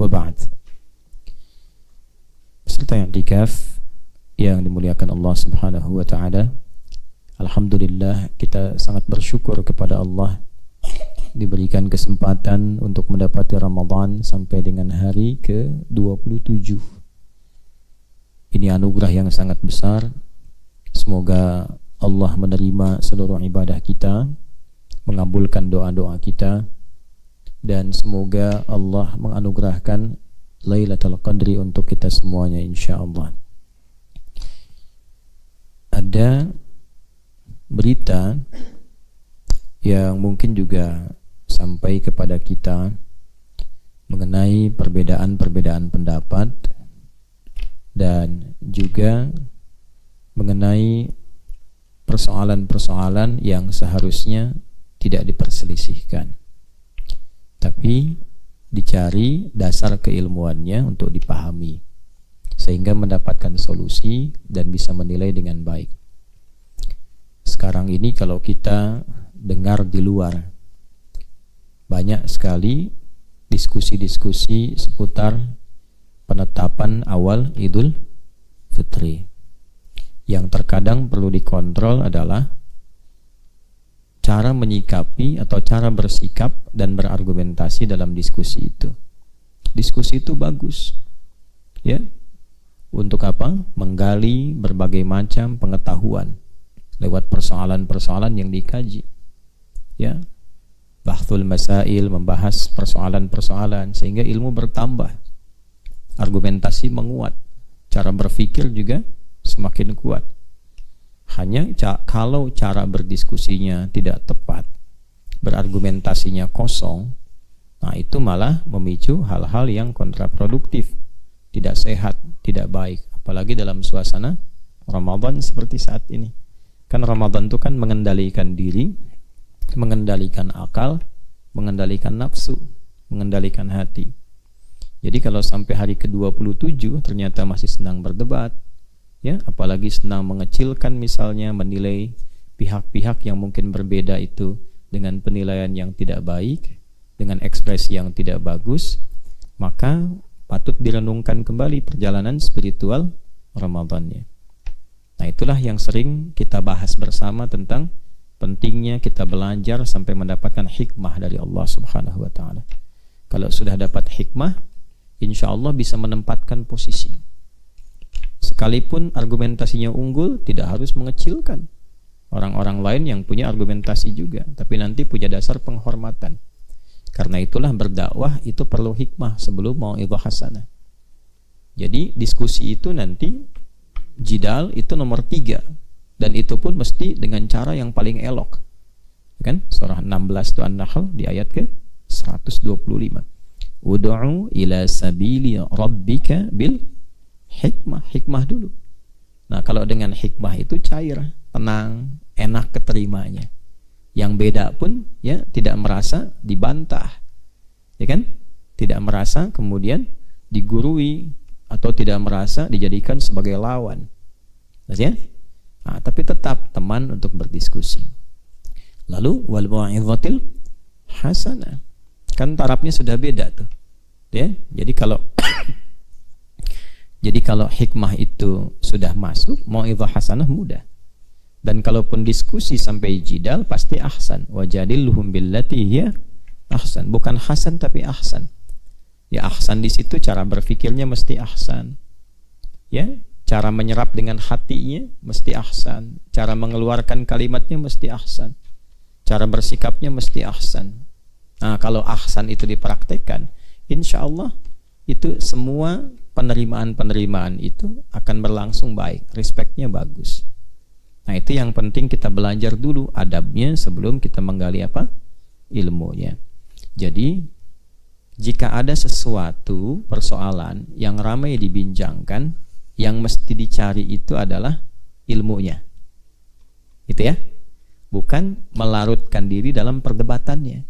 وبعد. Peserta yang i'tikaf yang dimuliakan Allah Subhanahu wa taala, alhamdulillah kita sangat bersyukur kepada Allah diberikan kesempatan untuk mendapati Ramadan sampai dengan hari ke-27. Ini anugerah yang sangat besar. Semoga Allah menerima seluruh ibadah kita, mengabulkan doa-doa kita, dan semoga Allah menganugerahkan Lailatul Qadri untuk kita semuanya insyaallah. Ada berita yang mungkin juga sampai kepada kita mengenai perbedaan-perbedaan pendapat dan juga mengenai persoalan-persoalan yang seharusnya tidak diperselisihkan, tapi dicari dasar keilmuannya untuk dipahami sehingga mendapatkan solusi dan bisa menilai dengan baik. Sekarang ini kalau kita dengar di luar, banyak sekali diskusi-diskusi seputar penetapan awal Idul Fitri. Yang terkadang perlu dikontrol adalah cara menyikapi atau cara bersikap dan berargumentasi dalam diskusi itu. Diskusi itu bagus, ya. Untuk apa? Menggali berbagai macam pengetahuan lewat persoalan-persoalan yang dikaji, ya. Bahthul masail, membahas persoalan-persoalan sehingga ilmu bertambah, argumentasi menguat, cara berpikir juga semakin kuat. Hanya kalau cara berdiskusinya tidak tepat, berargumentasinya kosong, nah itu malah memicu hal-hal yang kontraproduktif, tidak sehat, tidak baik. Apalagi dalam suasana Ramadan seperti saat ini. Kan Ramadan itu kan mengendalikan diri, mengendalikan akal, mengendalikan nafsu, mengendalikan hati. Jadi kalau sampai hari ke-27 ternyata masih senang berdebat, ya, apalagi senang mengecilkan misalnya, menilai pihak-pihak yang mungkin berbeda itu dengan penilaian yang tidak baik, dengan ekspresi yang tidak bagus, maka patut direnungkan kembali perjalanan spiritual Ramadannya. Nah, itulah yang sering kita bahas bersama tentang pentingnya kita belajar sampai mendapatkan hikmah dari Allah Subhanahu wa taala. Kalau sudah dapat hikmah, insya Allah bisa menempatkan posisi. Sekalipun argumentasinya unggul, tidak harus mengecilkan orang-orang lain yang punya argumentasi juga, tapi nanti punya dasar penghormatan. Karena itulah berdakwah itu perlu hikmah sebelum mau'izah hasanah. Jadi diskusi itu nanti, jidal itu nomor 3, dan itu pun mesti dengan cara yang paling elok. Kan? Surah 16 itu An-Nahl di ayat ke 125. Ud'u ila sabili rabbika bil hikmah dulu. Nah, kalau dengan hikmah itu cair, tenang, enak keterimanya. Yang beda pun ya tidak merasa dibantah, ya kan? Tidak merasa kemudian digurui atau tidak merasa dijadikan sebagai lawan, ya? Nah, tapi tetap teman untuk berdiskusi. Lalu wal mau'izatil hasanah, kan tarafnya sudah beda tuh, ya. Jadi kalau hikmah itu sudah masuk, mau'izah hasanah mudah. Dan kalaupun diskusi sampai jidal, pasti ahsan. Wajadilhum billati hiya ahsan. Bukan hasan tapi ahsan. Ya, ahsan di situ cara berpikirnya mesti ahsan. Ya, cara menyerap dengan hatinya mesti ahsan. Cara mengeluarkan kalimatnya mesti ahsan. Cara bersikapnya mesti ahsan. Nah, kalau ahsan itu dipraktekkan, insya Allah itu semua penerimaan itu akan berlangsung baik, respectnya bagus. Nah, itu yang penting kita belajar dulu adabnya sebelum kita menggali apa? Ilmunya. Jadi jika ada sesuatu persoalan yang ramai dibincangkan, yang mesti dicari itu adalah ilmunya. Gitu ya. Bukan melarutkan diri dalam perdebatannya.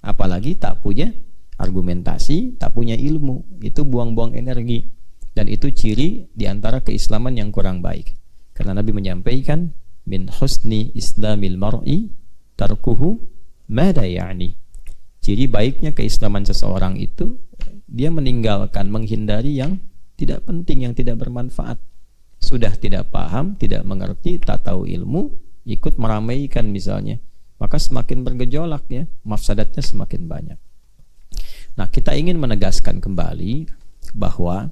Apalagi tak punya argumentasi, tak punya ilmu. Itu buang-buang energi. Dan itu ciri diantara keislaman yang kurang baik. Karena Nabi menyampaikan, min husni islamil mar'i tarkuhu mada ya'ni. Ciri baiknya keislaman seseorang itu, dia meninggalkan, menghindari yang tidak penting, yang tidak bermanfaat. Sudah tidak paham, tidak mengerti, tak tahu ilmu, ikut meramaikan misalnya, maka semakin bergejolak ya, mafsadatnya semakin banyak. Nah, kita ingin menegaskan kembali bahwa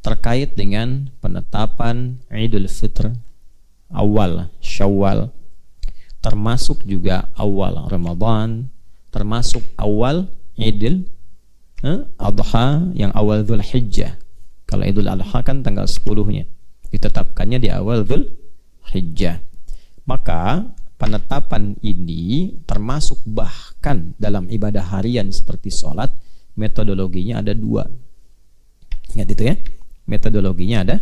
terkait dengan penetapan Idul Fitr awal Syawal, termasuk juga awal Ramadan, termasuk awal Idul Adha yang awal Dzul Hijjah. Kalau Idul Adha kan tanggal 10-nya, ditetapkannya di awal Dzul Hijjah. Maka penetapan ini termasuk bahkan dalam ibadah harian seperti sholat, metodologinya ada 2. Ingat itu ya, metodologinya ada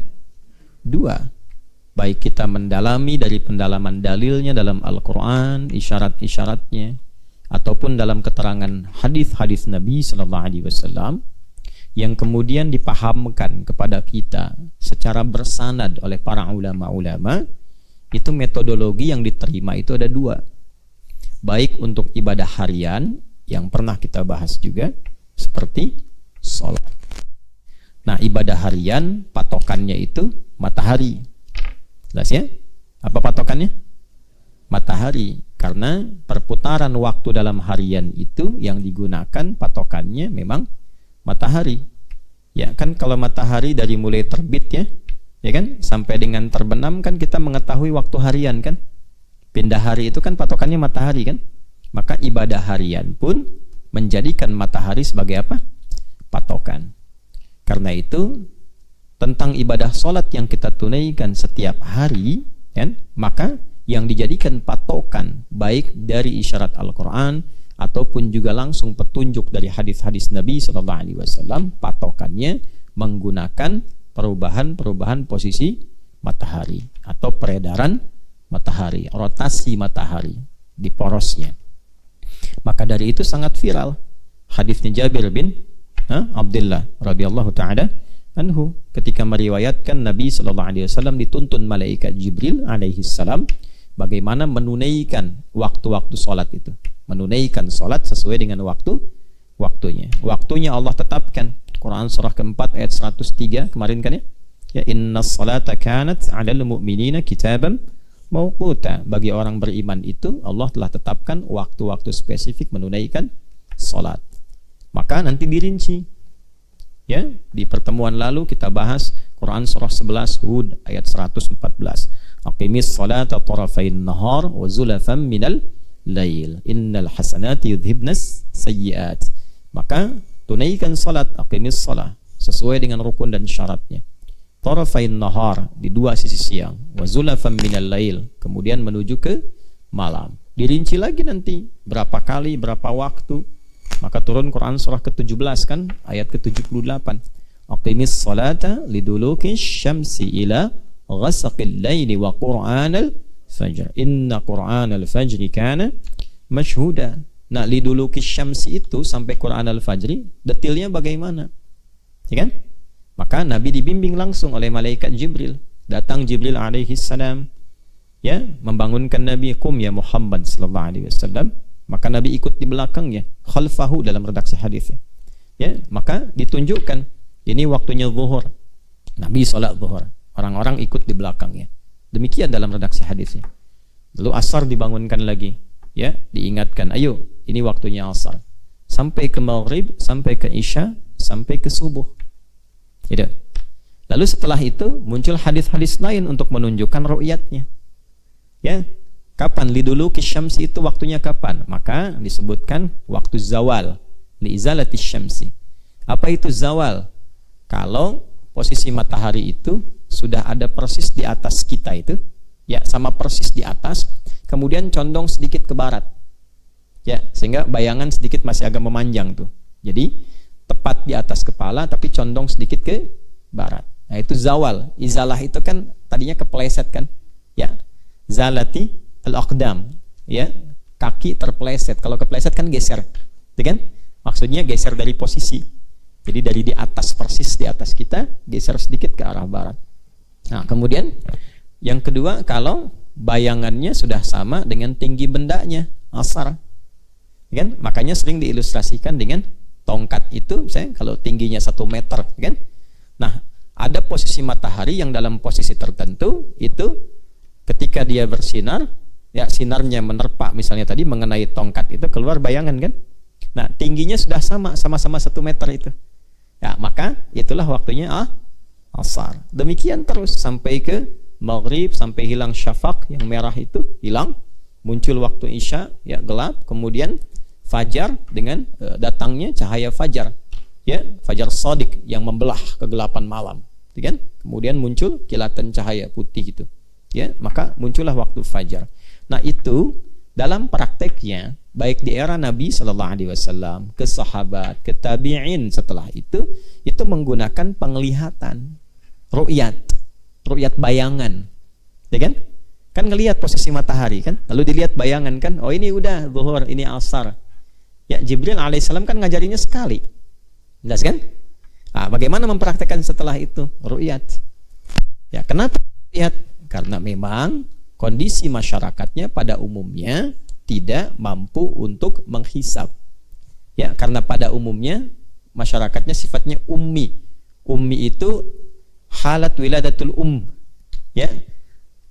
2. Baik kita mendalami dari pendalaman dalilnya dalam Al-Quran, isyarat-isyaratnya, ataupun dalam keterangan hadis-hadis Nabi SAW, yang kemudian dipahamkan kepada kita secara bersanad oleh para ulama-ulama. Itu metodologi yang diterima itu ada 2. Baik untuk ibadah harian yang pernah kita bahas juga, seperti sholat. Nah, ibadah harian patokannya itu matahari. Jelas ya? Apa patokannya? Matahari. Karena perputaran waktu dalam harian itu yang digunakan patokannya memang matahari. Ya kan, kalau matahari dari mulai terbit ya kan, sampai dengan terbenam kan kita mengetahui waktu harian kan. Pindah hari itu kan patokannya matahari kan. Maka ibadah harian pun menjadikan matahari sebagai apa? Patokan. Karena itu tentang ibadah sholat yang kita tunaikan setiap hari kan, maka yang dijadikan patokan baik dari isyarat Al-Quran ataupun juga langsung petunjuk dari hadis-hadis Nabi SAW, patokannya menggunakan perubahan posisi matahari atau peredaran matahari, rotasi matahari di porosnya. Maka dari itu sangat viral hadisnya Jabir bin Abdullah radhiyallahu taala anhu ketika meriwayatkan Nabi SAW dituntun malaikat Jibril alaihi salam bagaimana menunaikan waktu-waktu sholat itu, menunaikan sholat sesuai dengan waktunya. Waktunya Allah tetapkan. Quran surah keempat ayat 103 kemarin kan ya. Ya innas salata kanat 'alal mu'minina kitaban mauquta. Bagi orang beriman itu Allah telah tetapkan waktu-waktu spesifik menunaikan salat. Maka nanti dirinci. Ya, di pertemuan lalu kita bahas Quran surah 11 Hud ayat 114. Aqimis salata tarafain nahar wa zulafan minal lail. Innal hasanati yudhibnas sayyiat. Maka tunaikan salat, aqimis salat sesuai dengan rukun dan syaratnya. Tarafain nahar di 2 sisi siang, wa zulafan minal lail, kemudian menuju ke malam. Dirinci lagi nanti berapa kali, berapa waktu. Maka turun Quran surah ke-17 kan, ayat ke-78. Aqimis salata liduluki syamsi ila ghasaqil laili wa qur'anal fajr. Inna qur'anal fajri kana mashhuda. Nah, liduluki syamsi itu sampai Quran al-Fajri, detailnya bagaimana? Ya kan? Maka Nabi dibimbing langsung oleh malaikat Jibril. Datang Jibril alaihi salam, ya, membangunkan Nabi, "Qum ya Muhammad sallallahu alaihi wasallam." Maka Nabi ikut di belakangnya, khalfahu dalam redaksi hadisnya. Ya, maka ditunjukkan ini waktunya zuhur. Nabi salat zuhur. Orang-orang ikut di belakangnya. Demikian dalam redaksi hadisnya. Lalu asar dibangunkan lagi. Ya, diingatkan, ayo ini waktunya asar, sampai ke maghrib, sampai ke isya, sampai ke subuh. Gitu. Lalu setelah itu muncul hadis-hadis lain untuk menunjukkan ru'yatnya. Ya, kapan liduluki syamsi itu waktunya kapan? Maka disebutkan waktu zawal, li izalatis syamsi. Apa itu zawal? kalau posisi matahari itu sudah ada persis di atas kita itu, ya sama persis di atas, kemudian condong sedikit ke barat, ya sehingga bayangan sedikit masih agak memanjang tuh. Jadi tepat di atas kepala tapi condong sedikit ke barat. Nah itu zawal. Izalah itu kan tadinya kepleset kan, ya zalati al-aqdam, ya kaki terpleset. Kalau kepleset kan geser, ya kan? Maksudnya geser dari posisi. Jadi dari di atas persis di atas kita geser sedikit ke arah barat. Nah kemudian yang kedua, kalau bayangannya sudah sama dengan tinggi bendanya, asar, ya kan? Makanya sering diilustrasikan dengan tongkat itu, misalnya kalau tingginya 1 meter, ya kan? Nah ada posisi matahari yang dalam posisi tertentu itu ketika dia bersinar, ya sinarnya menerpa misalnya tadi mengenai tongkat itu keluar bayangan kan. Nah tingginya sudah sama-sama 1 meter itu, ya maka itulah waktunya asar. Demikian terus sampai ke maghrib, sampai hilang syafaq yang merah itu hilang, muncul waktu isya, ya gelap, kemudian fajar dengan datangnya cahaya fajar, ya fajar shadiq yang membelah kegelapan malam, kan? Kemudian muncul kilatan cahaya putih itu, ya maka muncullah waktu fajar. Nah itu dalam prakteknya baik di era Nabi Shallallahu Alaihi Wasallam, ke sahabat, ke tabi'in setelah itu menggunakan penglihatan, ru'yat bayangan, ya kan? Kan ngelihat posisi matahari kan, lalu dilihat bayangan kan, oh ini udah zuhur, ini asar. Ya Jibril alaihissalam kan ngajarinya sekali, jelas kan? Nah, bagaimana mempraktekkan setelah itu? Ru'yat. Ya kenapa ru'yat? Karena memang kondisi masyarakatnya pada umumnya tidak mampu untuk menghisab. Ya, karena pada umumnya masyarakatnya sifatnya ummi. Ummi itu halat wiladatul ya.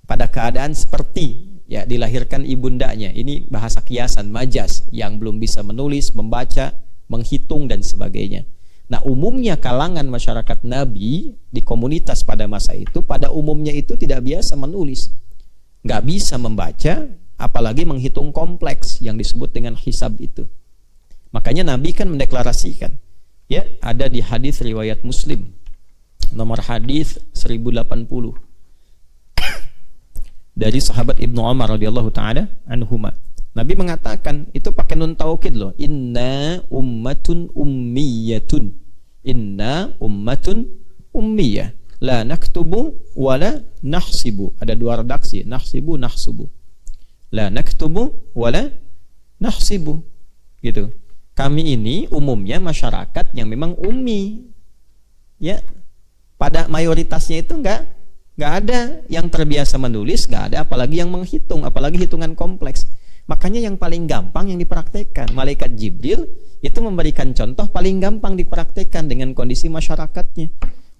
Pada keadaan seperti ya dilahirkan ibundanya. Ini bahasa kiasan, majaz, yang belum bisa menulis, membaca, menghitung dan sebagainya. Nah, umumnya kalangan masyarakat Nabi di komunitas pada masa itu pada umumnya itu tidak biasa menulis, nggak bisa membaca, apalagi menghitung kompleks yang disebut dengan hisab itu. Makanya Nabi kan mendeklarasikan, ya ada di hadis riwayat Muslim nomor hadis 1080 dari sahabat Ibnu Umar radhiyallahu taala anhuma. Nabi mengatakan, itu pakai nun taukid loh, inna ummatun ummiyatun, inna ummatun ummiyah, la naktubu wala nahsibu. Ada 2 redaksi, nahsibu, nahsubu. La naktubu wala nahsibu, gitu. Kami ini umumnya masyarakat yang memang ummi, ya pada mayoritasnya itu enggak ada yang terbiasa menulis, enggak ada apalagi yang menghitung, apalagi hitungan kompleks. Makanya yang paling gampang yang dipraktekkan, malaikat Jibril itu memberikan contoh paling gampang dipraktekkan dengan kondisi masyarakatnya.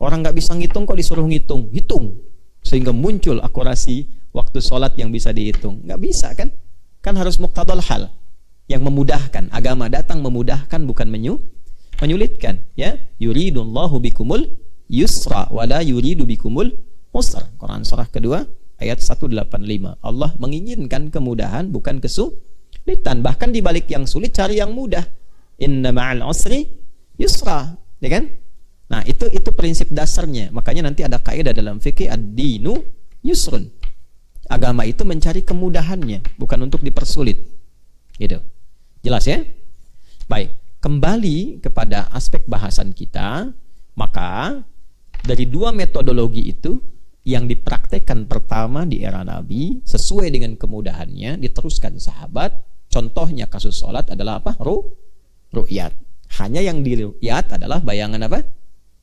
Orang nggak bisa ngitung kok disuruh hitung sehingga muncul akurasi waktu sholat yang bisa dihitung. Nggak bisa kan? Kan harus muqtadal hal yang memudahkan. Agama datang memudahkan, bukan menyulitkan. Ya, yuridullahu bikumul yusra wala yuridu bikumul usra. Quran surah kedua ayat 185. Allah menginginkan kemudahan, bukan kesulitan. Bahkan di balik yang sulit cari yang mudah. Inna ma'al usri yusra, ya kan? Nah, itu prinsip dasarnya. Makanya nanti ada kaidah dalam fikih, ad-dinu yusrun. Agama itu mencari kemudahannya, bukan untuk dipersulit. Gitu. Jelas ya? Baik, kembali kepada aspek bahasan kita, maka dari 2 metodologi itu yang dipraktekkan pertama di era Nabi sesuai dengan kemudahannya diteruskan sahabat. Contohnya kasus sholat adalah apa? Ru'yat. Hanya yang dilihat adalah bayangan apa?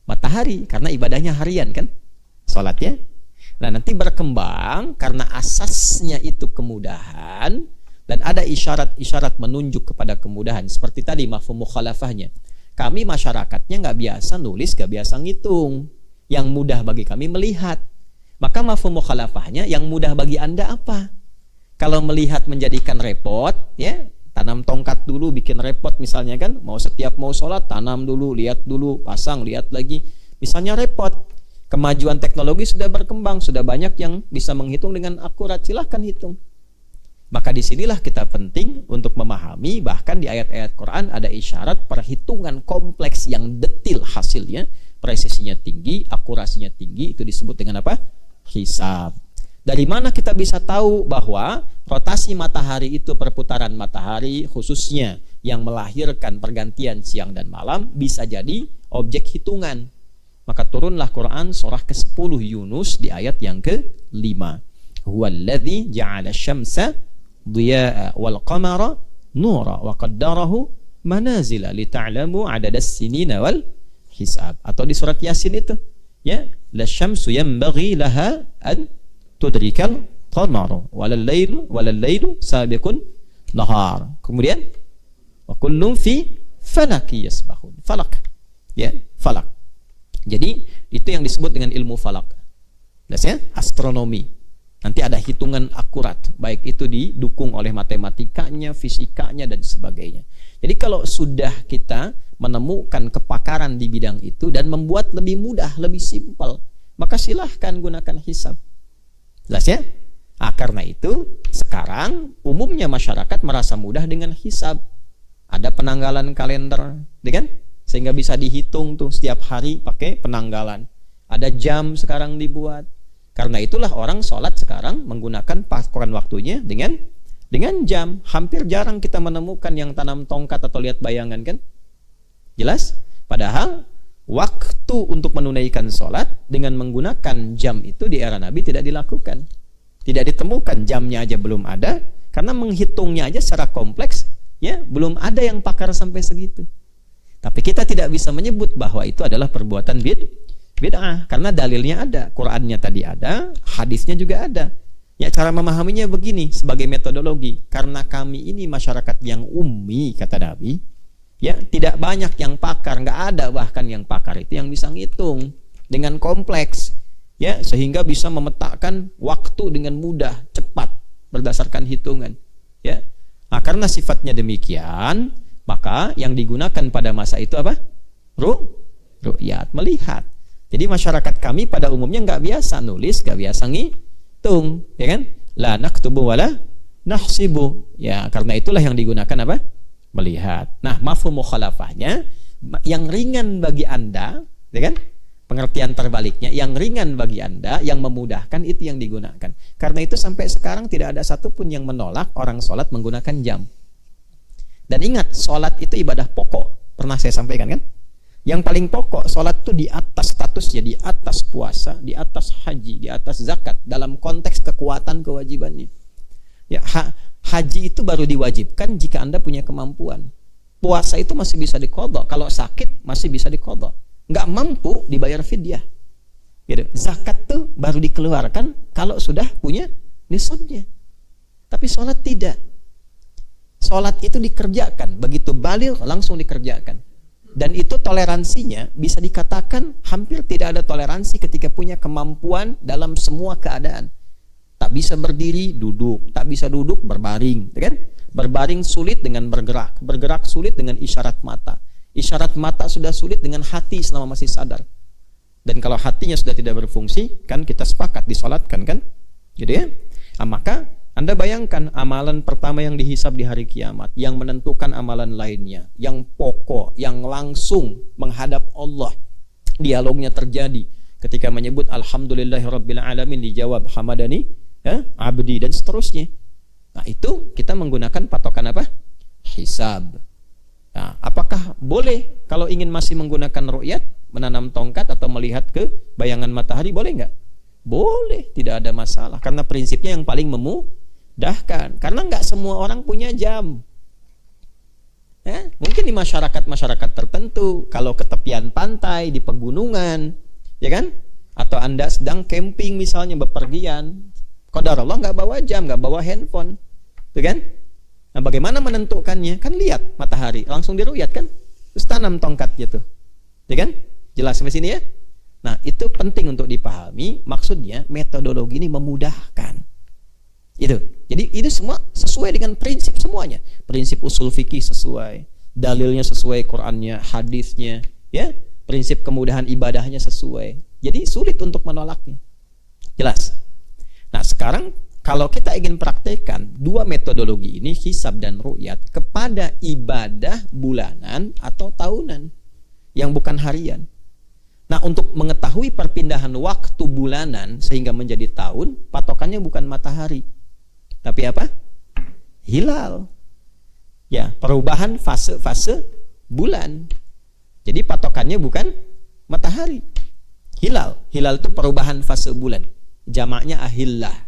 Matahari, karena ibadahnya harian kan sholatnya. Nah nanti berkembang karena asasnya itu kemudahan dan ada isyarat-isyarat menunjuk kepada kemudahan. Seperti tadi mafhum mukhalafahnya, kami masyarakatnya nggak biasa nulis, nggak biasa ngitung. Yang mudah bagi kami melihat. Maka mafhum mukhalafahnya, yang mudah bagi Anda apa? Kalau melihat menjadikan repot, ya tanam tongkat dulu bikin repot misalnya kan, mau sholat tanam dulu, lihat dulu, pasang, lihat lagi, misalnya repot. Kemajuan teknologi sudah berkembang, sudah banyak yang bisa menghitung dengan akurat, silahkan hitung. Maka disinilah kita penting untuk memahami, bahkan di ayat-ayat Quran ada isyarat perhitungan kompleks yang detil hasilnya, presisinya tinggi, akurasinya tinggi, itu disebut dengan apa? Hisab. Dari mana kita bisa tahu bahwa rotasi matahari itu perputaran matahari khususnya yang melahirkan pergantian siang dan malam bisa jadi objek hitungan. Maka turunlah Quran surah ke-10 Yunus di ayat yang ke-5. Huwallazi ja'ala syamsa dhiya'a wal qamara nura wa qaddarahu manazila lita'lamu 'adadas sinina wal hisab. Atau di surat Yasin itu, ya, la syamsu yanbaghi laha an tudrikal qamaru walal lailu sabiqun nahar. Kemudian wa kullun fi falaki yasbahun. Falak. Ya, falak. Jadi itu yang disebut dengan ilmu falak. Biasanya astronomi. Nanti ada hitungan akurat, baik itu didukung oleh matematikanya, fisikanya dan sebagainya. Jadi kalau sudah kita menemukan kepakaran di bidang itu dan membuat lebih mudah, lebih simpel, maka silahkan gunakan hisab. Jelas ya? Karena itu sekarang umumnya masyarakat merasa mudah dengan hisab. Ada penanggalan kalender, kan? Sehingga bisa dihitung tuh setiap hari pakai penanggalan. Ada jam sekarang dibuat. Karena itulah orang sholat sekarang menggunakan patokan waktunya dengan jam. Hampir jarang kita menemukan yang tanam tongkat atau lihat bayangan, kan? Jelas? Padahal waktu untuk menunaikan sholat dengan menggunakan jam itu di era Nabi tidak dilakukan. Tidak ditemukan, jamnya aja belum ada. Karena menghitungnya aja secara kompleks, ya, belum ada yang pakar sampai segitu. Tapi kita tidak bisa menyebut bahwa itu adalah perbuatan bid'ah karena dalilnya ada, Qur'annya tadi ada, hadisnya juga ada. Ya, cara memahaminya begini sebagai metodologi. Karena kami ini masyarakat yang ummi, kata Nabi, ya, tidak banyak yang pakar, nggak ada bahkan yang pakar itu yang bisa ngitung dengan kompleks, ya, sehingga bisa memetakan waktu dengan mudah, cepat berdasarkan hitungan, ya. Nah, karena sifatnya demikian, maka yang digunakan pada masa itu apa? Ru'yat, melihat. Jadi masyarakat kami pada umumnya nggak biasa nulis, nggak biasa ngitung, ya kan? La naktubu wala nahsibu. Ya, karena itulah yang digunakan apa? Melihat. Nah, mafhum mukhalafahnya yang ringan bagi Anda, ya kan? Pengertian terbaliknya, yang ringan bagi Anda, yang memudahkan itu yang digunakan. Karena itu sampai sekarang tidak ada satupun yang menolak orang sholat menggunakan jam. Dan ingat, sholat itu ibadah pokok. Pernah saya sampaikan, kan? Yang paling pokok, sholat itu di atas statusnya, di atas puasa, di atas haji, di atas zakat, dalam konteks kekuatan kewajibannya. Ya, haji itu baru diwajibkan jika Anda punya kemampuan. Puasa itu masih bisa diqadha, kalau sakit masih bisa diqadha. Nggak mampu dibayar fidyah. Gitu. Zakat tuh baru dikeluarkan kalau sudah punya nisabnya. Tapi sholat tidak. Sholat itu dikerjakan, begitu baligh langsung dikerjakan. Dan itu toleransinya bisa dikatakan hampir tidak ada toleransi ketika punya kemampuan dalam semua keadaan. Tak bisa berdiri, duduk. Tak bisa duduk, berbaring, kan? Berbaring sulit dengan bergerak. Bergerak sulit dengan isyarat mata. Isyarat mata sudah sulit dengan hati selama masih sadar. Dan kalau hatinya sudah tidak berfungsi, kan kita sepakat disolatkan, kan? Gitu ya. Nah, maka Anda bayangkan amalan pertama yang dihisab di hari kiamat, yang menentukan amalan lainnya, yang pokok, yang langsung menghadap Allah. Dialognya terjadi ketika menyebut alhamdulillahirabbil alamin, dijawab hamadani, ya, abdi, dan seterusnya. Nah, itu kita menggunakan patokan apa? Hisab. Nah, apakah boleh kalau ingin masih menggunakan ru'yat, menanam tongkat atau melihat ke bayangan matahari, boleh nggak? Boleh, tidak ada masalah. Karena prinsipnya yang paling memudahkan. Karena nggak semua orang punya jam. Ya, mungkin di masyarakat tertentu, kalau ke tepian pantai, di pegunungan, ya kan? Atau Anda sedang camping misalnya, bepergian, qadarullah nggak bawa jam, nggak bawa handphone, ya kan? Nah, bagaimana menentukannya? Kan lihat matahari, langsung diruyat, kan? Terus tanam tongkat gitu, ya kan? Jelas sampai sini ya? Nah, itu penting untuk dipahami. Maksudnya metodologi ini memudahkan. Itu. Jadi ini semua sesuai dengan prinsip semuanya. Prinsip usul fikih sesuai, dalilnya sesuai, Qur'annya, hadisnya, ya. Prinsip kemudahan ibadahnya sesuai. Jadi sulit untuk menolaknya. Jelas. Nah, sekarang kalau kita ingin praktekkan dua metodologi ini, hisab dan ru'yat, kepada ibadah bulanan atau tahunan yang bukan harian. Nah, untuk mengetahui perpindahan waktu bulanan sehingga menjadi tahun, patokannya bukan matahari, tapi apa? Hilal. Ya, perubahan fase-fase bulan. Jadi patokannya bukan matahari, hilal. Hilal itu perubahan fase bulan. Jamaknya ahillah.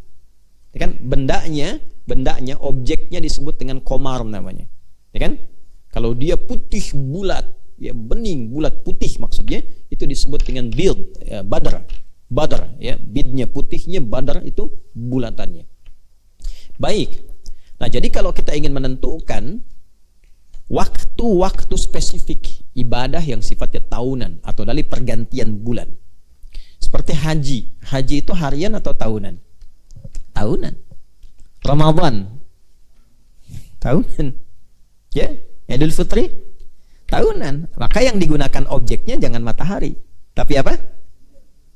Ya kan? Bendanya, objeknya disebut dengan qamar namanya. Ya kan? Kalau dia putih bulat, ya bening bulat putih maksudnya, itu disebut dengan bid, ya, badar, ya, bidnya putihnya, badar itu bulatannya. Baik. Nah, jadi kalau kita ingin menentukan waktu-waktu spesifik ibadah yang sifatnya tahunan atau dari pergantian bulan, seperti haji itu harian atau tahunan? Tahunan. Ramadan tahunan. Ya, Idul Fitri tahunan. Maka yang digunakan objeknya jangan matahari, tapi apa?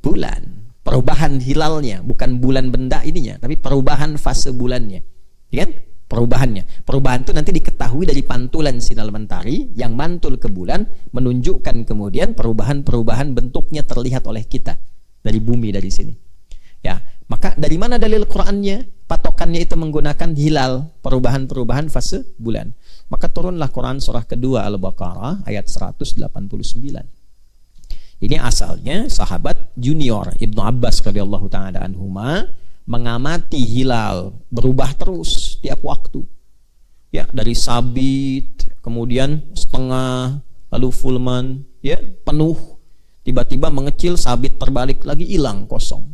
Bulan. Perubahan hilalnya, bukan bulan benda ininya, tapi perubahan fase bulannya. Ya kan? Perubahan itu nanti diketahui dari pantulan sinar mentari yang mantul ke bulan, menunjukkan kemudian perubahan-perubahan bentuknya terlihat oleh kita dari bumi dari sini. Ya, maka dari mana dalil Qur'annya? Patokannya itu menggunakan hilal, perubahan-perubahan fase bulan. Maka turunlah Quran surah kedua Al-Baqarah ayat 189. Ini asalnya sahabat junior Ibnu Abbas radhiyallahu taala anhuma mengamati hilal berubah terus tiap waktu. Ya, dari sabit, kemudian setengah, lalu full moon, ya, penuh, tiba-tiba mengecil, sabit terbalik lagi, hilang, kosong.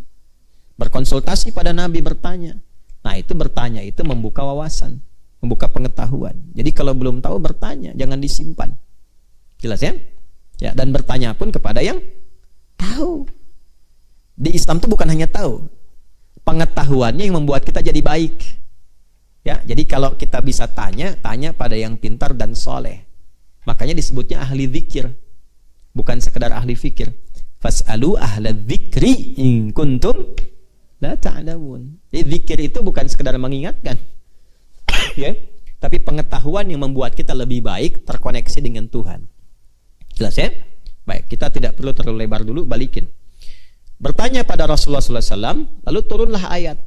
Berkonsultasi pada Nabi, bertanya. Nah, itu bertanya itu membuka wawasan, membuka pengetahuan. Jadi kalau belum tahu bertanya, jangan disimpan. Jelas ya? Ya, dan bertanya pun kepada yang tahu. Di Islam itu bukan hanya tahu, pengetahuannya yang membuat kita jadi baik. Ya, jadi kalau kita bisa tanya pada yang pintar dan soleh. Makanya disebutnya ahli zikir, bukan sekedar ahli fikir. Fas'alu ahla dzikri in kuntum la ta'lamun. Jadi zikir itu bukan sekedar mengingatkan, ya, tapi pengetahuan yang membuat kita lebih baik terkoneksi dengan Tuhan. Jelas ya? Baik, kita tidak perlu terlalu lebar dulu, balikin. Bertanya pada Rasulullah SAW, lalu turunlah ayat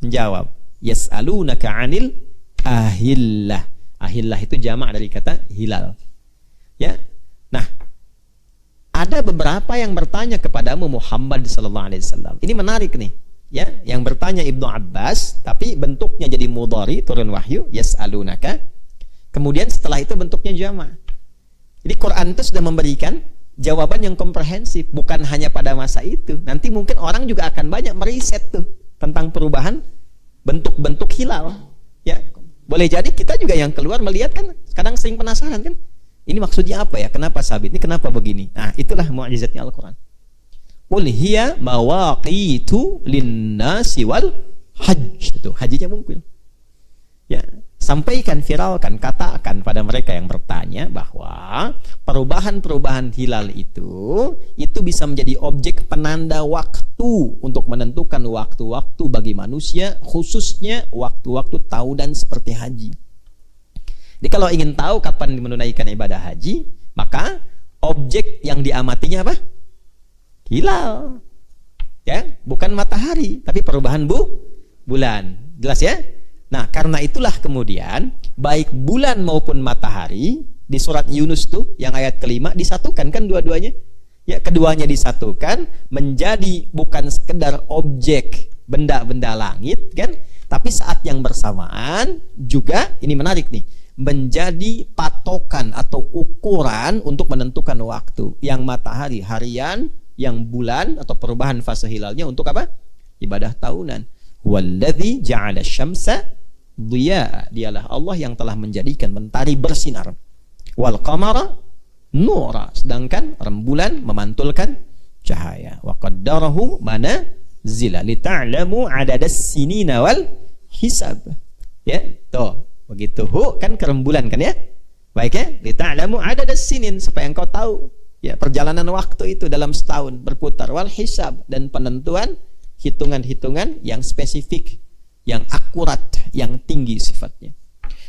menjawab, yas'alunaka 'anil ahillah. Ahillah itu jamak dari kata hilal. Ya. Nah, ada beberapa yang bertanya kepadamu Muhammad sallallahu alaihi wasallam. Ini menarik nih, ya. Yang bertanya Ibnu Abbas, tapi bentuknya jadi mudhari, turun wahyu, yas'alunaka. Kemudian setelah itu bentuknya jamak. Jadi Quran itu sudah memberikan jawaban yang komprehensif, bukan hanya pada masa itu. Nanti mungkin orang juga akan banyak meriset tuh tentang perubahan bentuk-bentuk hilal. Ya, boleh jadi kita juga yang keluar melihat kan, kadang sering penasaran kan. Ini maksudnya apa ya? Kenapa sabit? Ini kenapa begini? Nah, itulah mukjizatnya Al-Quran. Qul hiya mawaqitu linnasi wal hajj. Itu hajinya mungkin. Ya, sampaikan, viralkan, katakan pada mereka yang bertanya bahwa perubahan-perubahan hilal itu bisa menjadi objek penanda waktu untuk menentukan waktu-waktu bagi manusia, khususnya waktu-waktu tahunan seperti haji. Jadi kalau ingin tahu kapan menunaikan ibadah haji, maka objek yang diamatinya apa? Hilal. Ya, bukan matahari, tapi perubahan bulan. Jelas ya? Nah, karena itulah kemudian baik bulan maupun matahari di surat Yunus tuh yang ayat kelima disatukan kan dua-duanya. Ya, keduanya disatukan menjadi bukan sekedar objek benda-benda langit kan, tapi saat yang bersamaan juga ini menarik nih, menjadi patokan atau ukuran untuk menentukan waktu. Yang matahari harian, yang bulan atau perubahan fase hilalnya untuk apa? Ibadah tahunan. Walladzi ja'ala syamsa dhiya, dialah Allah yang telah menjadikan mentari bersinar. Wal qamara nura, sedangkan rembulan memantulkan cahaya. Wa qaddarahu manazila lita'lamu 'adadas sinina wal hisab. Ya, tuh. Begitu kan ke rembulan kan ya? Baik ya? Lita'lamu 'adadas sinin, supaya engkau tahu ya perjalanan waktu itu dalam setahun berputar, wal hisab, dan penentuan hitungan-hitungan yang spesifik, yang akurat, yang tinggi sifatnya.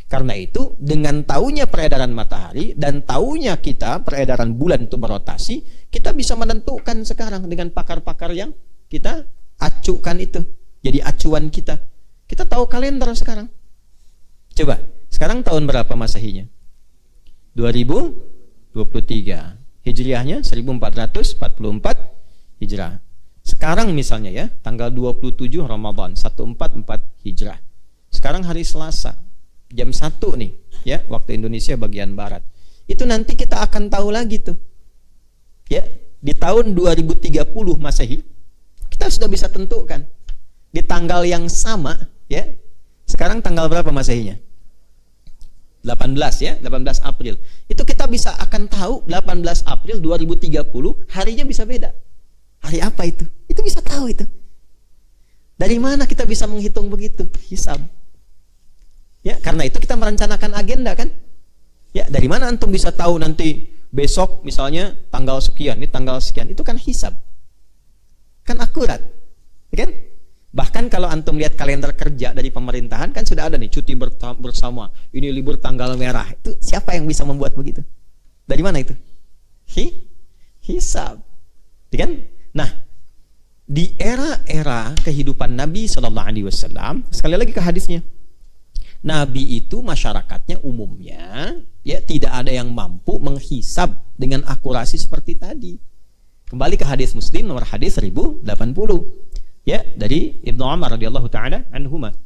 Karena itu dengan taunya peredaran matahari dan taunya kita peredaran bulan itu berotasi, kita bisa menentukan sekarang dengan pakar-pakar yang kita acukan itu. Jadi acuan kita. Kita tahu kalender sekarang. Coba, sekarang tahun berapa Masehinya? 2023. Hijriahnya 1444 Hijrah. Sekarang misalnya ya, tanggal 27 Ramadan 1444 Hijrah. Sekarang hari Selasa jam 1 nih ya, waktu Indonesia bagian barat. Itu nanti kita akan tahu lagi tuh. Ya, di tahun 2030 Masehi kita sudah bisa tentukan di tanggal yang sama ya. Sekarang tanggal berapa Masehinya? 18 ya, 18 April. Itu kita bisa akan tahu 18 April 2030 harinya bisa beda. Hari apa itu? Itu bisa tahu itu. Dari mana kita bisa menghitung begitu? Hisab. Ya, karena itu kita merencanakan agenda kan? Ya, dari mana antum bisa tahu nanti besok misalnya tanggal sekian, ini tanggal sekian, itu kan hisab. Kan akurat. Ya kan? Bahkan kalau antum lihat kalender kerja dari pemerintahan kan sudah ada nih cuti bersama, ini libur tanggal merah. Itu siapa yang bisa membuat begitu? Dari mana itu? Hisab. Ya kan? Nah, di era-era kehidupan Nabi SAW, sekali lagi ke hadisnya. Nabi itu masyarakatnya umumnya ya tidak ada yang mampu menghisab dengan akurasi seperti tadi. Kembali ke hadis Muslim nomor hadis 1080 ya, dari Ibnu Umar radhiyallahu taala anhuma.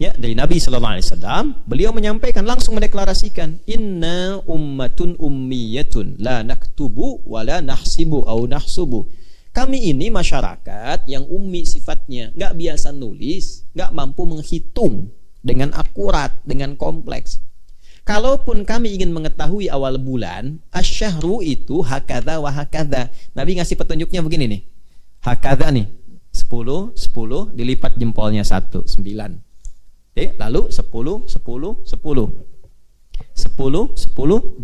Ya, dari Nabi sallallahu alaihi wasallam, beliau menyampaikan, langsung mendeklarasikan, inna ummatun ummiyatun la naktubu wa la nahsibu au nahsubu. Kami ini masyarakat yang ummi sifatnya, nggak biasa nulis, nggak mampu menghitung dengan akurat, dengan kompleks. Kalaupun kami ingin mengetahui awal bulan, asyahru itu hakadha wa hakadha. Nabi ngasih petunjuknya begini nih. Hakadha nih, 10 dilipat jempolnya 1, 9. Lalu 10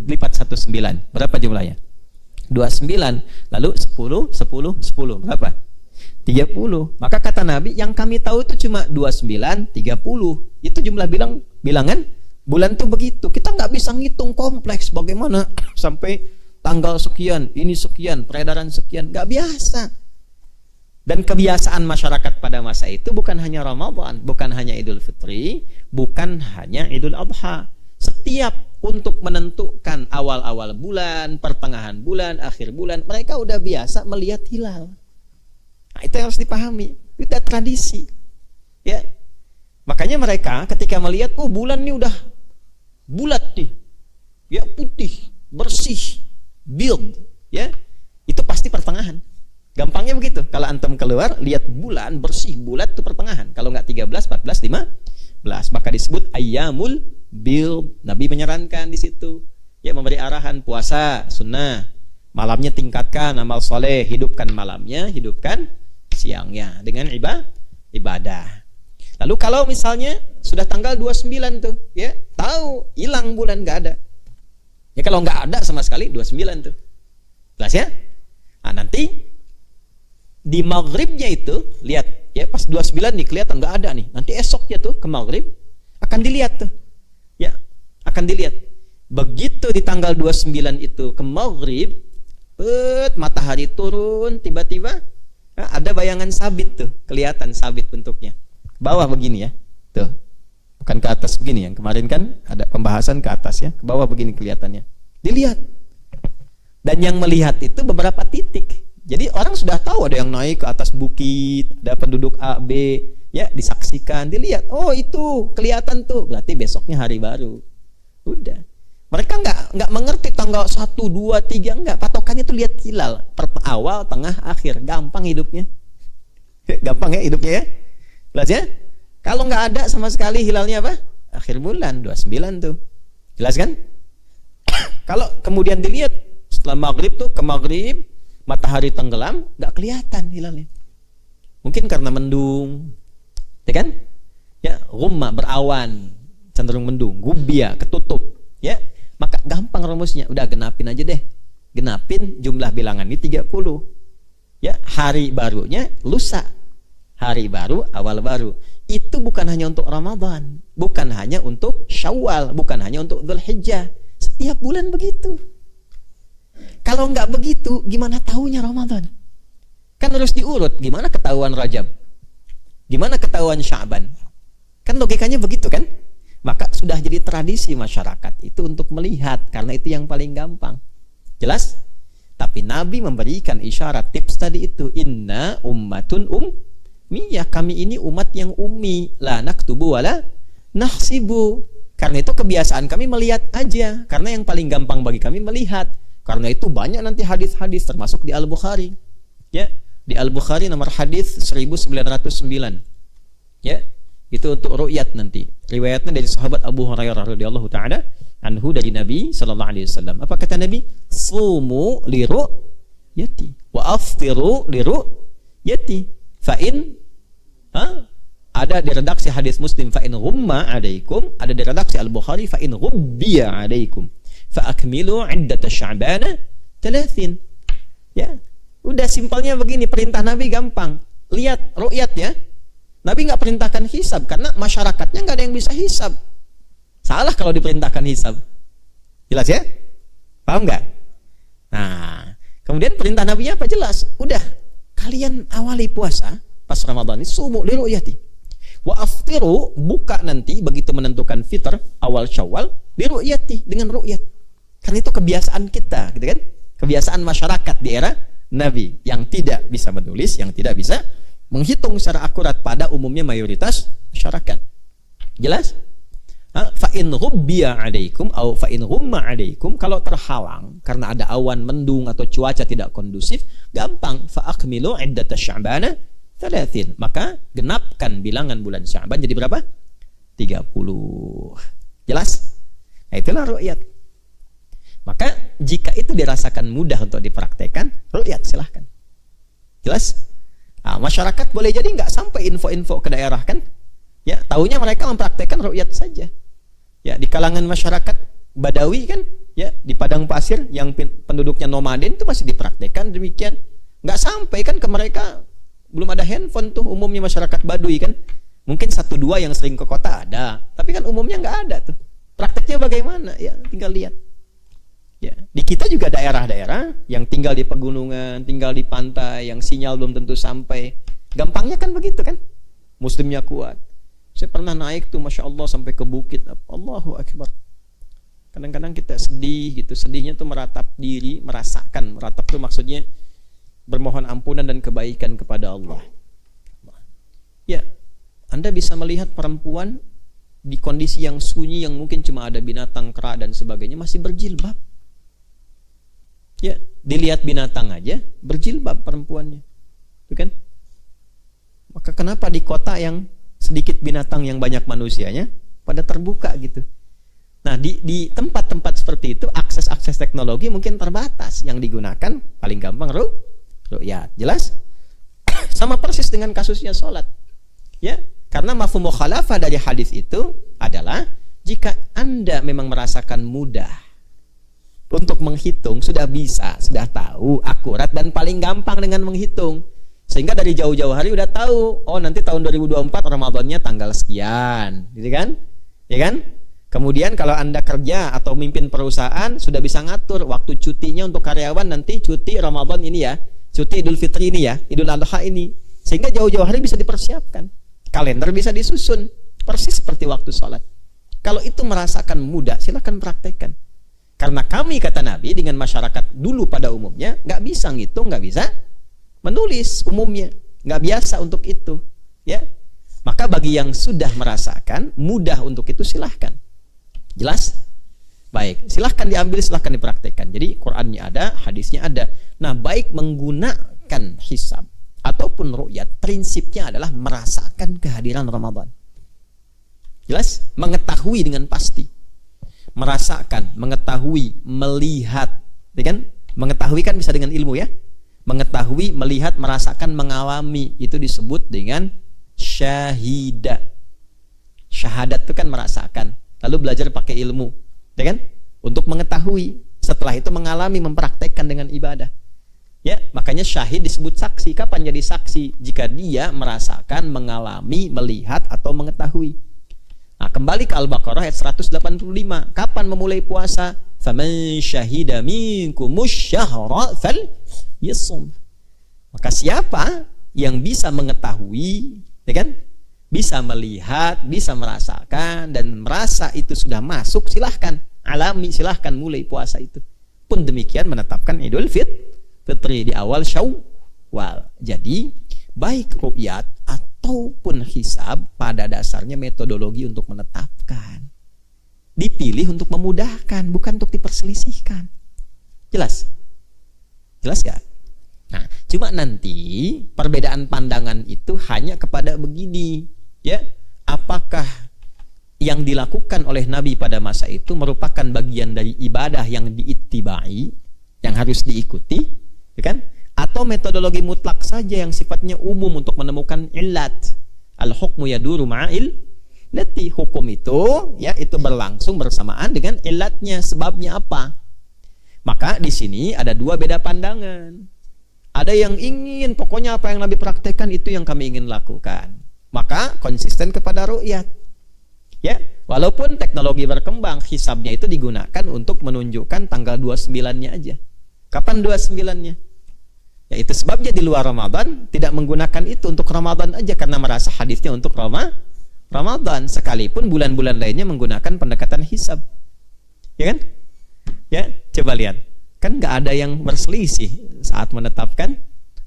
dilipat 1, 9. Berapa jumlahnya? 29. Lalu 10 berapa? 30. Maka kata Nabi, yang kami tahu itu cuma 29, 30. Itu jumlah bilangan bulan tuh begitu. Kita nggak bisa ngitung kompleks bagaimana sampai tanggal sekian, ini sekian, peredaran sekian, nggak biasa. Dan kebiasaan masyarakat pada masa itu bukan hanya Ramadan, bukan hanya Idul Fitri, bukan hanya Idul Adha. Setiap untuk menentukan awal-awal bulan, pertengahan bulan, akhir bulan, mereka udah biasa melihat hilal. Nah, itu yang harus dipahami. Itu tradisi. Ya. Makanya mereka ketika melihat, oh bulan ini udah bulat nih. Ya, putih, bersih, build, ya. Itu pasti pertengahan. Gampangnya begitu. Kalau antum keluar lihat bulan bersih, bulat itu pertengahan. Kalau enggak 13, 14, 15. Maka disebut ayyamul build. Nabi menyarankan di situ. Ya, memberi arahan puasa sunnah. Malamnya tingkatkan amal soleh, hidupkan malamnya, hidupkan siangnya dengan ibadah. Lalu kalau misalnya sudah tanggal 29 tuh, ya, tahu hilang bulan, nggak ada. Ya kalau nggak ada sama sekali 29 tuh. Jelas ya? Nah, nanti di maghribnya itu lihat ya, pas 29 nih kelihatan nggak ada nih. Nanti esoknya tuh ke maghrib akan dilihat tuh. Ya, akan dilihat. Begitu di tanggal 29 itu ke maghrib, matahari turun, tiba-tiba ada bayangan sabit tuh, kelihatan sabit bentuknya. Bawah begini ya, tuh, bukan ke atas begini. Yang kemarin kan ada pembahasan ke atas ya, ke bawah begini kelihatannya. Dilihat, dan yang melihat itu beberapa titik. Jadi orang sudah tahu ada yang naik ke atas bukit, ada penduduk A, B, ya, disaksikan, dilihat. Oh itu kelihatan tuh, berarti besoknya hari baru. Udah. Mereka nggak mengerti tanggal 1, 2, 3, enggak. Patokannya tuh lihat hilal, awal, tengah, akhir. Gampang hidupnya. Gampang ya hidupnya ya. Jelas ya? Kalau nggak ada sama sekali hilalnya apa? Akhir bulan 29 tuh. Jelas kan? Kalau kemudian dilihat setelah maghrib tuh, ke maghrib matahari tenggelam, nggak kelihatan hilalnya. Mungkin karena mendung, ya kan? Ya, ghumma, berawan, cenderung mendung, gubia, ketutup, ya. Maka gampang rumusnya, udah genapin aja deh. Genapin jumlah bilangan ini 30. Ya, hari barunya lusa. Hari baru, awal baru. itu bukan hanya untuk Ramadan, bukan hanya untuk Syawal, bukan hanya untuk Dzulhijjah. Setiap bulan begitu. Kalau nggak begitu, gimana tahunya Ramadan? Kan harus diurut. Gimana ketahuan Rajab? Gimana ketahuan Sya'ban? Kan logikanya begitu kan? Maka sudah jadi tradisi masyarakat itu untuk melihat, karena itu yang paling gampang. Jelas? Tapi Nabi memberikan isyarat, tips tadi itu. Inna ummatun ummiyah, kami ini umat yang ummi, la naktubu wala nahsibu. Karena itu kebiasaan kami melihat aja, karena yang paling gampang bagi kami melihat. Karena itu banyak nanti hadis-hadis, termasuk di Al-Bukhari. Ya, di Al-Bukhari nomor hadis 1909. Ya, itu untuk ru'yat nanti. Riwayatnya dari sahabat Abu Hurairah radhiyallahu taala anhu dari Nabi sallallahu alaihi wasallam. Apa kata Nabi? Sumu li ru'yati wa aftiru li ru'yati. Fa in ada di redaksi hadis Muslim fa in ghumma alaikum, ada di redaksi Al-Bukhari fa in ghubbiya alaikum fa akmilu 'iddat Sya'ban 30. Ya, udah simpelnya begini, perintah Nabi gampang. Lihat ru'yat ya. Nabi nggak perintahkan hisab karena masyarakatnya nggak ada yang bisa hisab. Salah kalau diperintahkan hisab. Jelas ya? Paham nggak? Nah, kemudian perintah Nabi apa? Jelas. Udah, kalian awali puasa pas Ramadan ini sumu li ru'yati. Wa aftiru, buka nanti begitu menentukan fitr awal Syawal li ru'yati, dengan ru'yat. Karena itu kebiasaan kita, gitu kan? Kebiasaan masyarakat di era Nabi yang tidak bisa menulis, yang tidak bisa menghitung secara akurat pada umumnya mayoritas masyarakat. Jelas? Fa in ghubbiya 'alaikum au fa in ghumma 'alaikum, kalau terhalang karena ada awan mendung atau cuaca tidak kondusif, gampang, fa akmilu 'iddat Sya'ban 30. Maka genapkan bilangan bulan Sya'ban jadi berapa? 30. Jelas? Nah, itulah ru'yat. Maka jika itu dirasakan mudah untuk dipraktekkan, ru'yat silahkan. Jelas? Nah, masyarakat boleh jadi nggak sampai info-info ke daerah kan? Ya, taunya mereka mempraktekkan ru'yat saja. Ya, di kalangan masyarakat Badawi kan, ya di padang pasir yang penduduknya nomaden itu masih dipraktekkan demikian. Nggak sampai kan ke mereka, belum ada handphone tuh umumnya masyarakat Baduy kan. Mungkin 1-2 yang sering ke kota ada, tapi kan umumnya nggak ada tuh. Prakteknya bagaimana? Ya, tinggal lihat. Ya, di kita juga daerah-daerah yang tinggal di pegunungan, tinggal di pantai, yang sinyal belum tentu sampai. Gampangnya kan begitu kan? Muslimnya kuat. Saya pernah naik tuh, Masya Allah, sampai ke bukit. Allahu Akbar. Kadang-kadang kita sedih gitu. Sedihnya tuh meratap diri, merasakan. Meratap tuh maksudnya bermohon ampunan dan kebaikan kepada Allah. Ya, Anda bisa melihat perempuan di kondisi yang sunyi, yang mungkin cuma ada binatang, kera dan sebagainya, masih berjilbab. Ya, dilihat binatang aja berjilbab perempuannya, itu kan? Maka kenapa di kota yang sedikit binatang yang banyak manusianya pada terbuka gitu? Nah, di tempat-tempat seperti itu akses teknologi mungkin terbatas, yang digunakan paling gampang ru'yat. Jelas? Sama persis dengan kasusnya sholat. Ya, karena mafhum mukhalafah dari hadis itu adalah jika Anda memang merasakan mudah untuk menghitung, sudah bisa, sudah tahu, akurat dan paling gampang dengan menghitung. Sehingga dari jauh-jauh hari udah tahu, oh nanti tahun 2024 Ramadannya tanggal sekian, gitu kan? Ya kan? Kemudian kalau Anda kerja atau mimpin perusahaan, sudah bisa ngatur waktu cutinya untuk karyawan, nanti cuti Ramadan ini ya, cuti Idul Fitri ini ya, Idul Adha ini. Sehingga jauh-jauh hari bisa dipersiapkan. Kalender bisa disusun, persis seperti waktu sholat. Kalau itu merasakan mudah, silakan praktekkan. Karena kami, kata Nabi, dengan masyarakat dulu pada umumnya, nggak bisa ngitung, nggak bisa menulis umumnya, nggak biasa untuk itu, ya. Maka bagi yang sudah merasakan mudah untuk itu, silahkan. Jelas? Baik, silahkan diambil, silahkan dipraktekkan. Jadi Qur'annya ada, hadisnya ada. Nah, baik menggunakan hisab ataupun ru'yat, prinsipnya adalah merasakan kehadiran Ramadan. Jelas? Mengetahui dengan pasti. Merasakan, mengetahui, melihat, ya kan? Mengetahui kan bisa dengan ilmu ya. Mengetahui, melihat, merasakan, mengalami, itu disebut dengan syahidah. Syahadat itu kan merasakan, lalu belajar pakai ilmu, ya kan? Untuk mengetahui, setelah itu mengalami, mempraktekkan dengan ibadah. Ya, makanya syahid disebut saksi. Kapan jadi saksi? Jika dia merasakan, mengalami, melihat atau mengetahui. Nah, kembali ke Al-Baqarah ayat 185. Kapan memulai puasa? Faman syahida minkumus syahra falyasum. Maka siapa yang bisa mengetahui, ya kan? Bisa melihat, bisa merasakan dan merasa itu sudah masuk, silahkan alami, silahkan mulai puasa itu. Pun demikian menetapkan Idul Fitri di awal Syawal. Jadi baik ru'yat ataupun hisab pada dasarnya metodologi untuk menetapkan. Dipilih untuk memudahkan, bukan untuk diperselisihkan. Jelas? Jelas gak? Nah, cuma nanti perbedaan pandangan itu hanya kepada begini, ya. Apakah yang dilakukan oleh Nabi pada masa itu merupakan bagian dari ibadah yang diittibai, yang harus diikuti, ya kan? Atau metodologi mutlak saja yang sifatnya umum untuk menemukan illat. Al-hukmu yaduru ma'il lati, hukum itu, ya, itu berlangsung bersamaan dengan illatnya, sebabnya apa. Maka di sini ada dua beda pandangan. Ada yang ingin pokoknya apa yang Nabi praktekkan itu yang kami ingin lakukan, maka konsisten kepada ru'yat, ya. Walaupun teknologi berkembang, hisabnya itu digunakan untuk menunjukkan tanggal 29-nya aja. Kapan 29-nya? Ya, itu sebabnya di luar Ramadan tidak menggunakan itu, untuk Ramadan aja, karena merasa hadisnya untuk Ramadan, sekalipun bulan-bulan lainnya menggunakan pendekatan hisab. Ya kan? Ya, coba lihat. Kan nggak ada yang berselisih saat menetapkan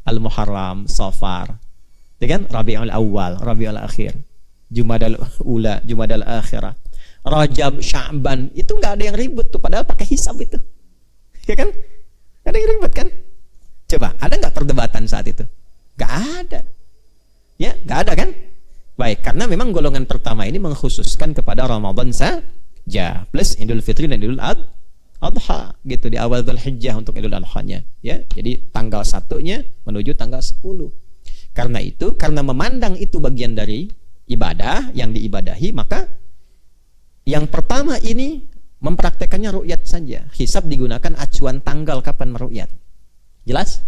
Al-Muharram, Safar, ya kan? Rabiul Awal, Rabiul Akhir, Jumadal Ula, Jumadal Akhirah, Rajab, Sya'ban, itu nggak ada yang ribut tuh, padahal pakai hisab itu, ya kan? Nggak ada yang ribut kan? Coba, ada nggak perdebatan saat itu? Nggak ada, ya, nggak ada kan? Baik, karena memang golongan pertama ini mengkhususkan kepada Ramadan saja, plus Idul Fitri dan Idul Adha, gitu, di awal Dzulhijjah untuk Idul Adha-nya, ya. Jadi tanggal 1-nya menuju tanggal 10. Karena itu, karena memandang itu bagian dari ibadah yang diibadahi, maka yang pertama ini mempraktekannya ru'yat saja. Hisab digunakan acuan tanggal kapan meru'yat. Jelas?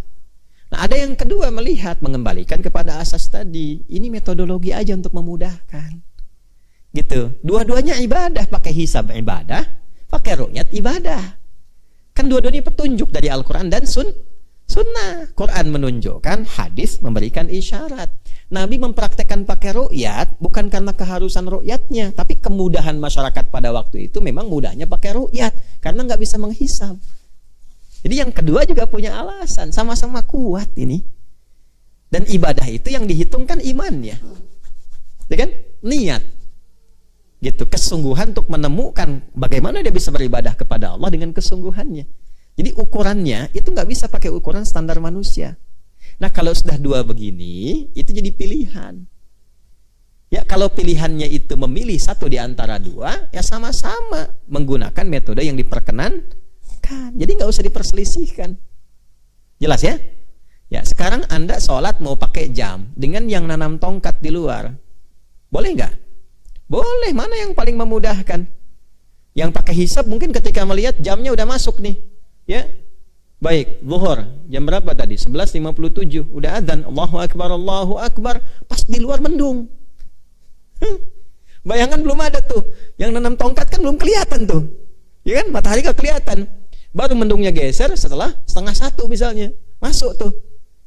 Nah, ada yang kedua melihat, mengembalikan kepada asas tadi. Ini metodologi aja untuk memudahkan. Gitu. Dua-duanya ibadah, pakai hisab ibadah, pakai ru'yat ibadah. Kan dua-duanya petunjuk dari Al-Quran dan Sunnah. Quran menunjukkan, hadis memberikan isyarat. Nabi mempraktekkan pakai ru'yat bukan karena keharusan ru'yatnya, tapi kemudahan masyarakat pada waktu itu memang mudahnya pakai ru'yat karena nggak bisa menghisab. Jadi yang kedua juga punya alasan, sama-sama kuat ini. Dan ibadah itu yang dihitungkan imannya, ya kan? Niat, gitu, kesungguhan untuk menemukan bagaimana dia bisa beribadah kepada Allah dengan kesungguhannya. Jadi ukurannya itu nggak bisa pakai ukuran standar manusia. Nah, kalau sudah dua begini, itu jadi pilihan. Ya, kalau pilihannya itu memilih satu di antara dua, ya sama-sama menggunakan metode yang diperkenankan. Jadi nggak usah diperselisihkan. Jelas ya? Ya, sekarang Anda sholat mau pakai jam dengan yang nanam tongkat di luar. Boleh nggak? Boleh. Mana yang paling memudahkan? Yang pakai hisab mungkin ketika melihat jamnya udah masuk nih. Ya. Baik, zuhur jam berapa tadi? 11.57. Udah adzan, Allahu Akbar, Allahu Akbar. Pas di luar mendung. Bayangan belum ada tuh. Yang nanam tongkat kan belum kelihatan tuh. Ya kan? Matahari gak kelihatan. Baru mendungnya geser setelah 12:30 misalnya. Masuk tuh.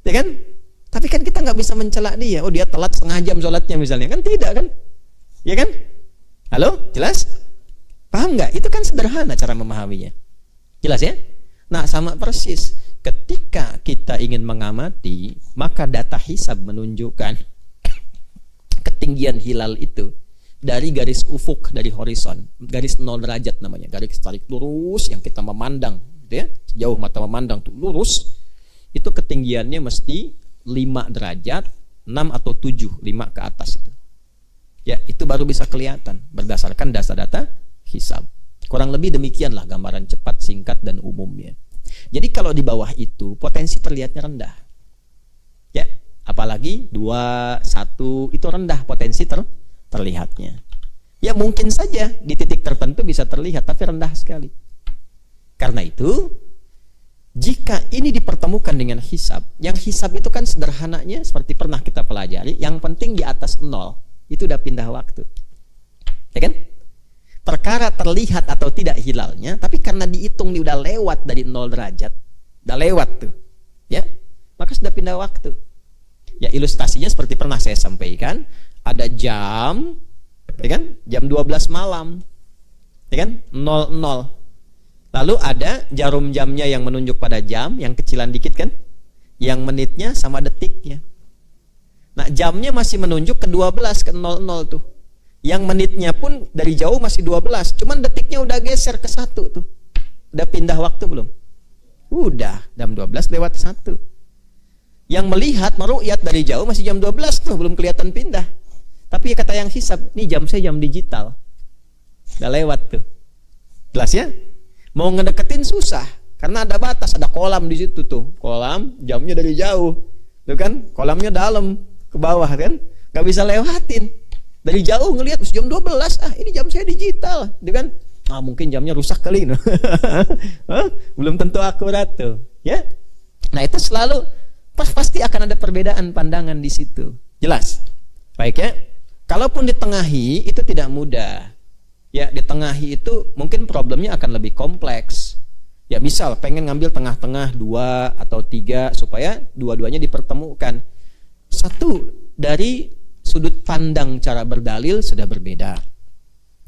Ya kan? Tapi kan kita nggak bisa mencela dia. Oh, dia telat setengah jam sholatnya misalnya. Kan tidak kan? Ya kan? Halo? Jelas? Paham nggak? Itu kan sederhana cara memahaminya. Jelas ya? Nah, sama persis. Ketika kita ingin mengamati, maka data hisab menunjukkan ketinggian hilal itu dari garis ufuk, dari horizon, garis 0 derajat namanya, garis tarik lurus yang kita memandang, gitu ya, jauh mata memandang tuh lurus, itu ketinggiannya mesti 5 derajat, 6 atau 7, 5 ke atas itu. Ya, itu baru bisa kelihatan berdasarkan data-data hisab. Kurang lebih demikianlah gambaran cepat, singkat, dan umumnya. Jadi kalau di bawah itu potensi terlihatnya rendah. Ya, apalagi 2, 1 itu rendah potensi terlihatnya. Ya mungkin saja di titik tertentu bisa terlihat, tapi rendah sekali. Karena itu Jika ini dipertemukan dengan hisab, yang hisab itu kan sederhananya seperti pernah kita pelajari, yang penting di atas 0, itu udah pindah waktu. Ya kan? Perkara terlihat atau tidak hilalnya, tapi karena dihitung ini udah lewat dari 0 derajat, udah lewat tuh, ya, maka sudah pindah waktu. Ya, ilustrasinya seperti pernah saya sampaikan, ada jam, ya kan, jam 12 malam, ya kan, 00. Lalu ada jarum jamnya yang menunjuk pada jam, yang kecilan dikit kan, yang menitnya sama detiknya. Nah, jamnya masih menunjuk ke 12, ke 00 tuh. Yang menitnya pun dari jauh masih 12, cuman detiknya udah geser ke 1 tuh. Udah pindah waktu belum? Udah, jam 12 lewat 1. Yang melihat, meru'yat dari jauh masih jam 12 tuh, belum kelihatan pindah. Tapi kata yang hisab, nih jam saya jam digital. Udah lewat tuh. Jelas ya? Mau ngedeketin susah, karena ada batas, ada kolam di situ tuh. Kolam, jamnya dari jauh. Tuh kan? Kolamnya dalam, ke bawah kan? Gak bisa lewatin. Dari jauh ngelihat jam 12, ini jam saya digital. Tuh kan? Mungkin jamnya rusak kali. Belum tentu akurat tuh. Ya? Nah, itu selalu pasti akan ada perbedaan pandangan di situ. Jelas? Baik ya? Kalaupun ditengahi, itu tidak mudah. Ya, di tengahi itu mungkin problemnya akan lebih kompleks. Ya, misal pengen ngambil tengah-tengah 2 atau 3 supaya dua-duanya dipertemukan. Satu, dari sudut pandang cara berdalil sudah berbeda.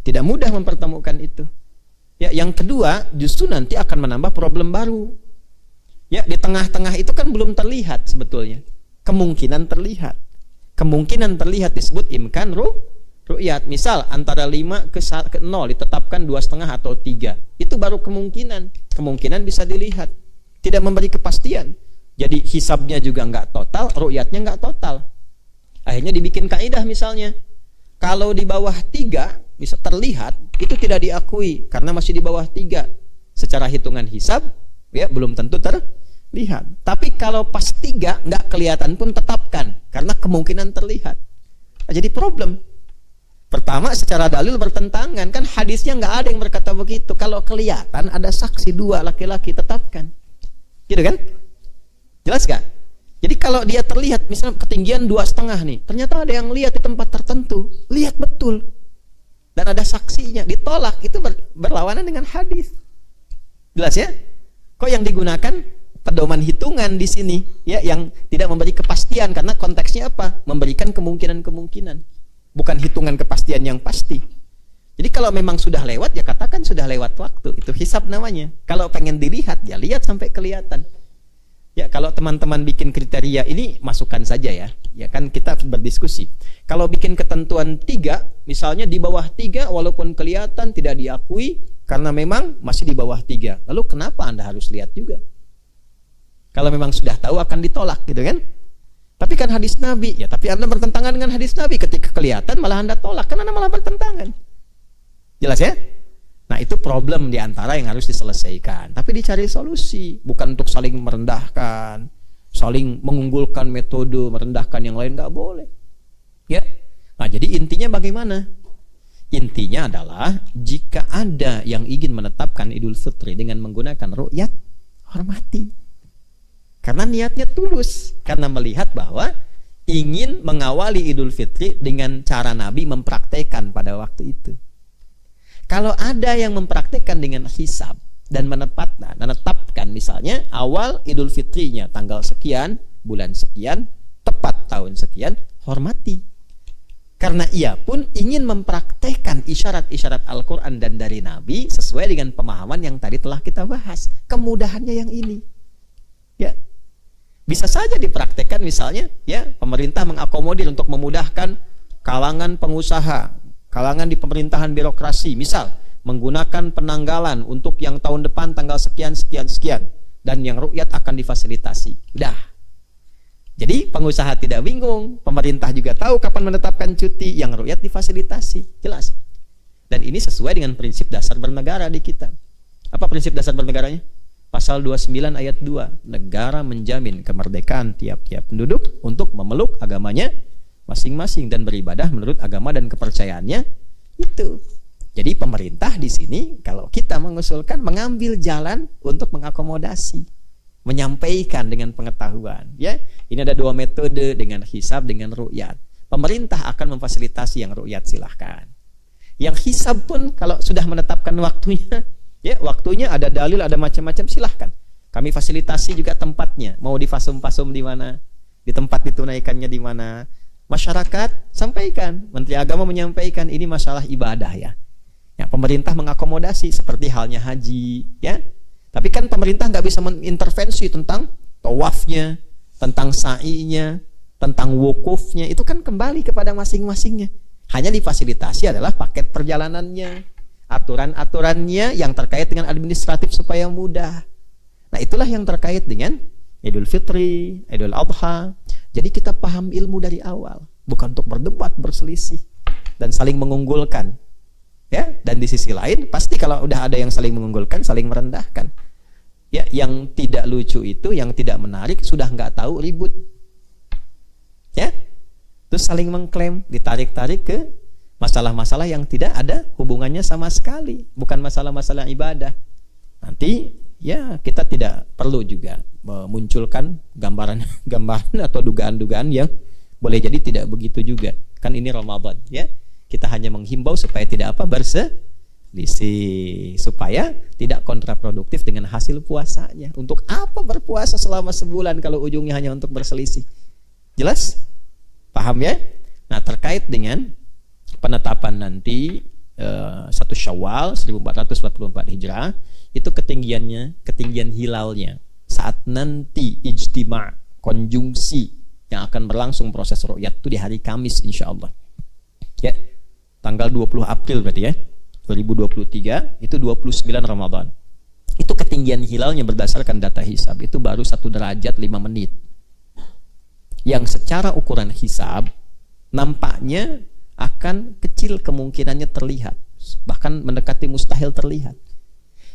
Tidak mudah mempertemukan itu. Ya, yang kedua, justru nanti akan menambah problem baru. Ya, di tengah-tengah itu kan belum terlihat sebetulnya. Kemungkinan terlihat. Kemungkinan terlihat disebut imkan ru'yat. Misal antara 5 ke 0 ditetapkan 2,5 atau 3. Itu baru kemungkinan. Kemungkinan bisa dilihat. Tidak memberi kepastian. Jadi hisabnya juga nggak total, ru'yatnya nggak total. Akhirnya dibikin kaidah misalnya. Kalau di bawah 3 bisa terlihat, itu tidak diakui karena masih di bawah 3. Secara hitungan hisab, ya belum tentu terlihat. Tapi kalau pas 3 nggak kelihatan pun tetapkan karena kemungkinan terlihat. Nah, jadi problem. Pertama, secara dalil bertentangan, kan hadisnya nggak ada yang berkata begitu. Kalau kelihatan ada saksi 2 laki-laki, tetapkan. Gitu kan? Jelas gak? Jadi kalau dia terlihat misalnya ketinggian 2,5 nih, ternyata ada yang lihat di tempat tertentu, lihat betul, dan ada saksinya, ditolak, itu berlawanan dengan hadis. Jelas ya? Kok yang digunakan pedoman hitungan di sini, ya, yang tidak memberi kepastian karena konteksnya apa? Memberikan kemungkinan-kemungkinan. Bukan hitungan kepastian yang pasti. Jadi kalau memang sudah lewat, ya katakan sudah lewat waktu. Itu hisab namanya. Kalau pengen dilihat, ya lihat sampai kelihatan. Ya, kalau teman-teman bikin kriteria ini, masukkan saja ya. Ya kan kita berdiskusi. Kalau bikin ketentuan 3, misalnya di bawah 3, walaupun kelihatan tidak diakui, karena memang masih di bawah 3. Lalu kenapa Anda harus lihat juga? Kalau memang sudah tahu akan ditolak, gitu kan? Tapi kan hadis Nabi, ya tapi Anda bertentangan dengan hadis Nabi. Ketika kelihatan malah Anda tolak, kan Anda malah bertentangan. Jelas ya? Nah, itu problem diantara yang harus diselesaikan. Tapi dicari solusi, bukan untuk saling merendahkan, saling mengunggulkan metode, merendahkan yang lain, nggak boleh. Ya. Nah, jadi intinya bagaimana? Intinya adalah jika ada yang ingin menetapkan Idul Fitri dengan menggunakan ru'yat, hormati. Karena niatnya tulus, karena melihat bahwa ingin mengawali Idul Fitri dengan cara Nabi mempraktekkan pada waktu itu. Kalau ada yang mempraktekkan dengan hisab dan menetapkan misalnya awal Idul Fitrinya tanggal sekian, bulan sekian, tepat tahun sekian, hormati. Karena ia pun ingin mempraktekkan isyarat-isyarat Al-Quran dan dari Nabi sesuai dengan pemahaman yang tadi telah kita bahas. Kemudahannya yang ini. Ya. Bisa saja dipraktekkan misalnya, ya, pemerintah mengakomodir untuk memudahkan kalangan pengusaha, kalangan di pemerintahan birokrasi, misal menggunakan penanggalan untuk yang tahun depan tanggal sekian dan yang ru'yat akan difasilitasi. Udah. Jadi pengusaha tidak bingung, pemerintah juga tahu kapan menetapkan cuti, yang ru'yat difasilitasi. Jelas. Dan ini sesuai dengan prinsip dasar bernegara di kita. Apa prinsip dasar bernegaranya? Pasal 29 ayat 2, negara menjamin kemerdekaan tiap-tiap penduduk untuk memeluk agamanya masing-masing dan beribadah menurut agama dan kepercayaannya itu. Jadi pemerintah di sini kalau kita mengusulkan mengambil jalan untuk mengakomodasi. menyampaikan dengan pengetahuan. Ya, ini ada dua metode, dengan hisab, dengan ru'yat. Pemerintah akan memfasilitasi yang ru'yat, silahkan. Yang hisab pun kalau sudah menetapkan waktunya, ya waktunya ada dalil, ada macam-macam, silahkan. Kami fasilitasi juga tempatnya, mau difasum-fasum di mana, di tempat ditunaikannya di mana. Masyarakat sampaikan, Menteri Agama menyampaikan ini masalah ibadah ya. Ya, pemerintah mengakomodasi seperti halnya haji, ya. Tapi kan pemerintah nggak bisa mengintervensi tentang tawafnya, tentang sa'inya, tentang wukufnya, itu kan kembali kepada masing-masingnya. Hanya difasilitasi adalah paket perjalanannya, aturan-aturannya yang terkait dengan administratif supaya mudah. Nah, itulah yang terkait dengan Idul Fitri, Idul Adha. Jadi kita paham ilmu dari awal, bukan untuk berdebat, berselisih dan saling mengunggulkan. Ya, dan di sisi lain pasti kalau udah ada yang saling mengunggulkan, saling merendahkan. Ya, yang tidak lucu itu, yang tidak menarik, sudah nggak tahu ribut. Ya, terus saling mengklaim, ditarik-tarik ke masalah-masalah yang tidak ada hubungannya sama sekali, bukan masalah-masalah ibadah. Nanti ya kita tidak perlu juga memunculkan gambaran atau dugaan-dugaan yang boleh jadi tidak begitu juga. Kan ini Ramadan, ya. Kita hanya menghimbau supaya tidak berselisih, supaya tidak kontraproduktif dengan hasil puasanya. Untuk apa berpuasa selama sebulan kalau ujungnya hanya untuk berselisih? Jelas? Paham ya? Nah, terkait dengan penetapan nanti 1 Syawal 1444 Hijrah, itu ketinggian hilalnya saat nanti ijtima', konjungsi yang akan berlangsung proses ru'yat itu di hari Kamis insyaallah. Ya, tanggal 20 April berarti ya, 2023, itu 29 Ramadan. Itu ketinggian hilalnya berdasarkan data hisab itu baru 1 derajat 5 menit. Yang secara ukuran hisab nampaknya akan kecil kemungkinannya terlihat, bahkan mendekati mustahil terlihat.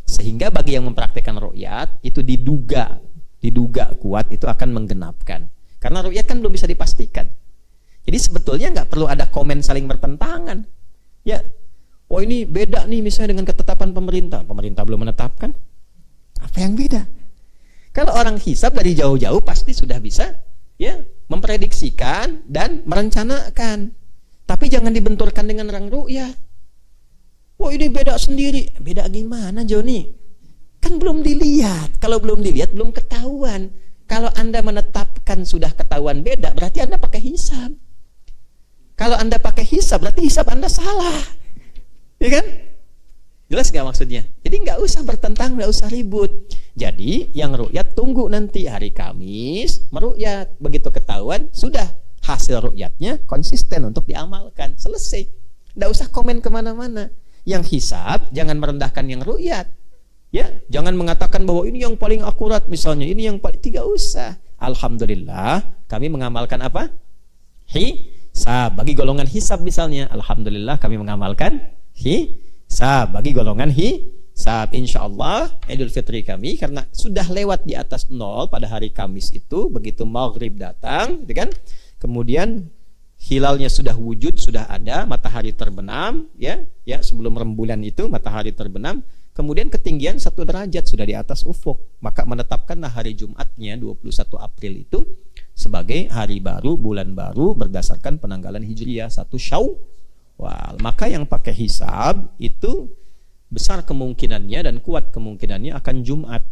Sehingga bagi yang mempraktikkan ru'yat itu diduga kuat itu akan menggenapkan. Karena ru'yat kan belum bisa dipastikan. Jadi sebetulnya nggak perlu ada komen saling bertentangan. Ya, oh ini beda nih misalnya dengan ketetapan pemerintah. Pemerintah belum menetapkan. Apa yang beda? Kalau orang hisab dari jauh-jauh pasti sudah bisa ya memprediksikan dan merencanakan. Tapi jangan dibenturkan dengan orang ru'yat. Oh ini beda sendiri. Beda gimana Joni? Kan belum dilihat. Kalau belum dilihat belum ketahuan. Kalau Anda menetapkan sudah ketahuan beda, berarti Anda pakai hisab. Kalau Anda pakai hisab, berarti hisab Anda salah. Ya kan? Jelas nggak maksudnya? Jadi nggak usah bertentang, nggak usah ribut. Jadi yang ru'yat tunggu nanti hari Kamis meru'yat. Begitu ketahuan, sudah hasil ru'yatnya konsisten untuk diamalkan. Selesai. Nggak usah komen kemana-mana. Yang hisab jangan merendahkan yang ru'yat. Ya, jangan mengatakan bahwa ini yang paling akurat misalnya, ini yang paling, tidak usah. Alhamdulillah, kami mengamalkan apa? Hisab. Bagi golongan hisab misalnya, alhamdulillah kami mengamalkan hisab. Bagi golongan hisab, insyaallah Idul Fitri kami karena sudah lewat di atas 0 pada hari Kamis itu, begitu maghrib datang, gitu kan? Kemudian hilalnya sudah wujud, sudah ada, matahari terbenam, ya sebelum rembulan itu matahari terbenam, kemudian ketinggian 1 derajat sudah di atas ufuk, maka menetapkanlah hari Jumatnya 21 April itu sebagai hari baru, bulan baru berdasarkan penanggalan Hijriah 1 Syawal. Maka yang pakai hisab itu besar kemungkinannya dan kuat kemungkinannya akan Jumat.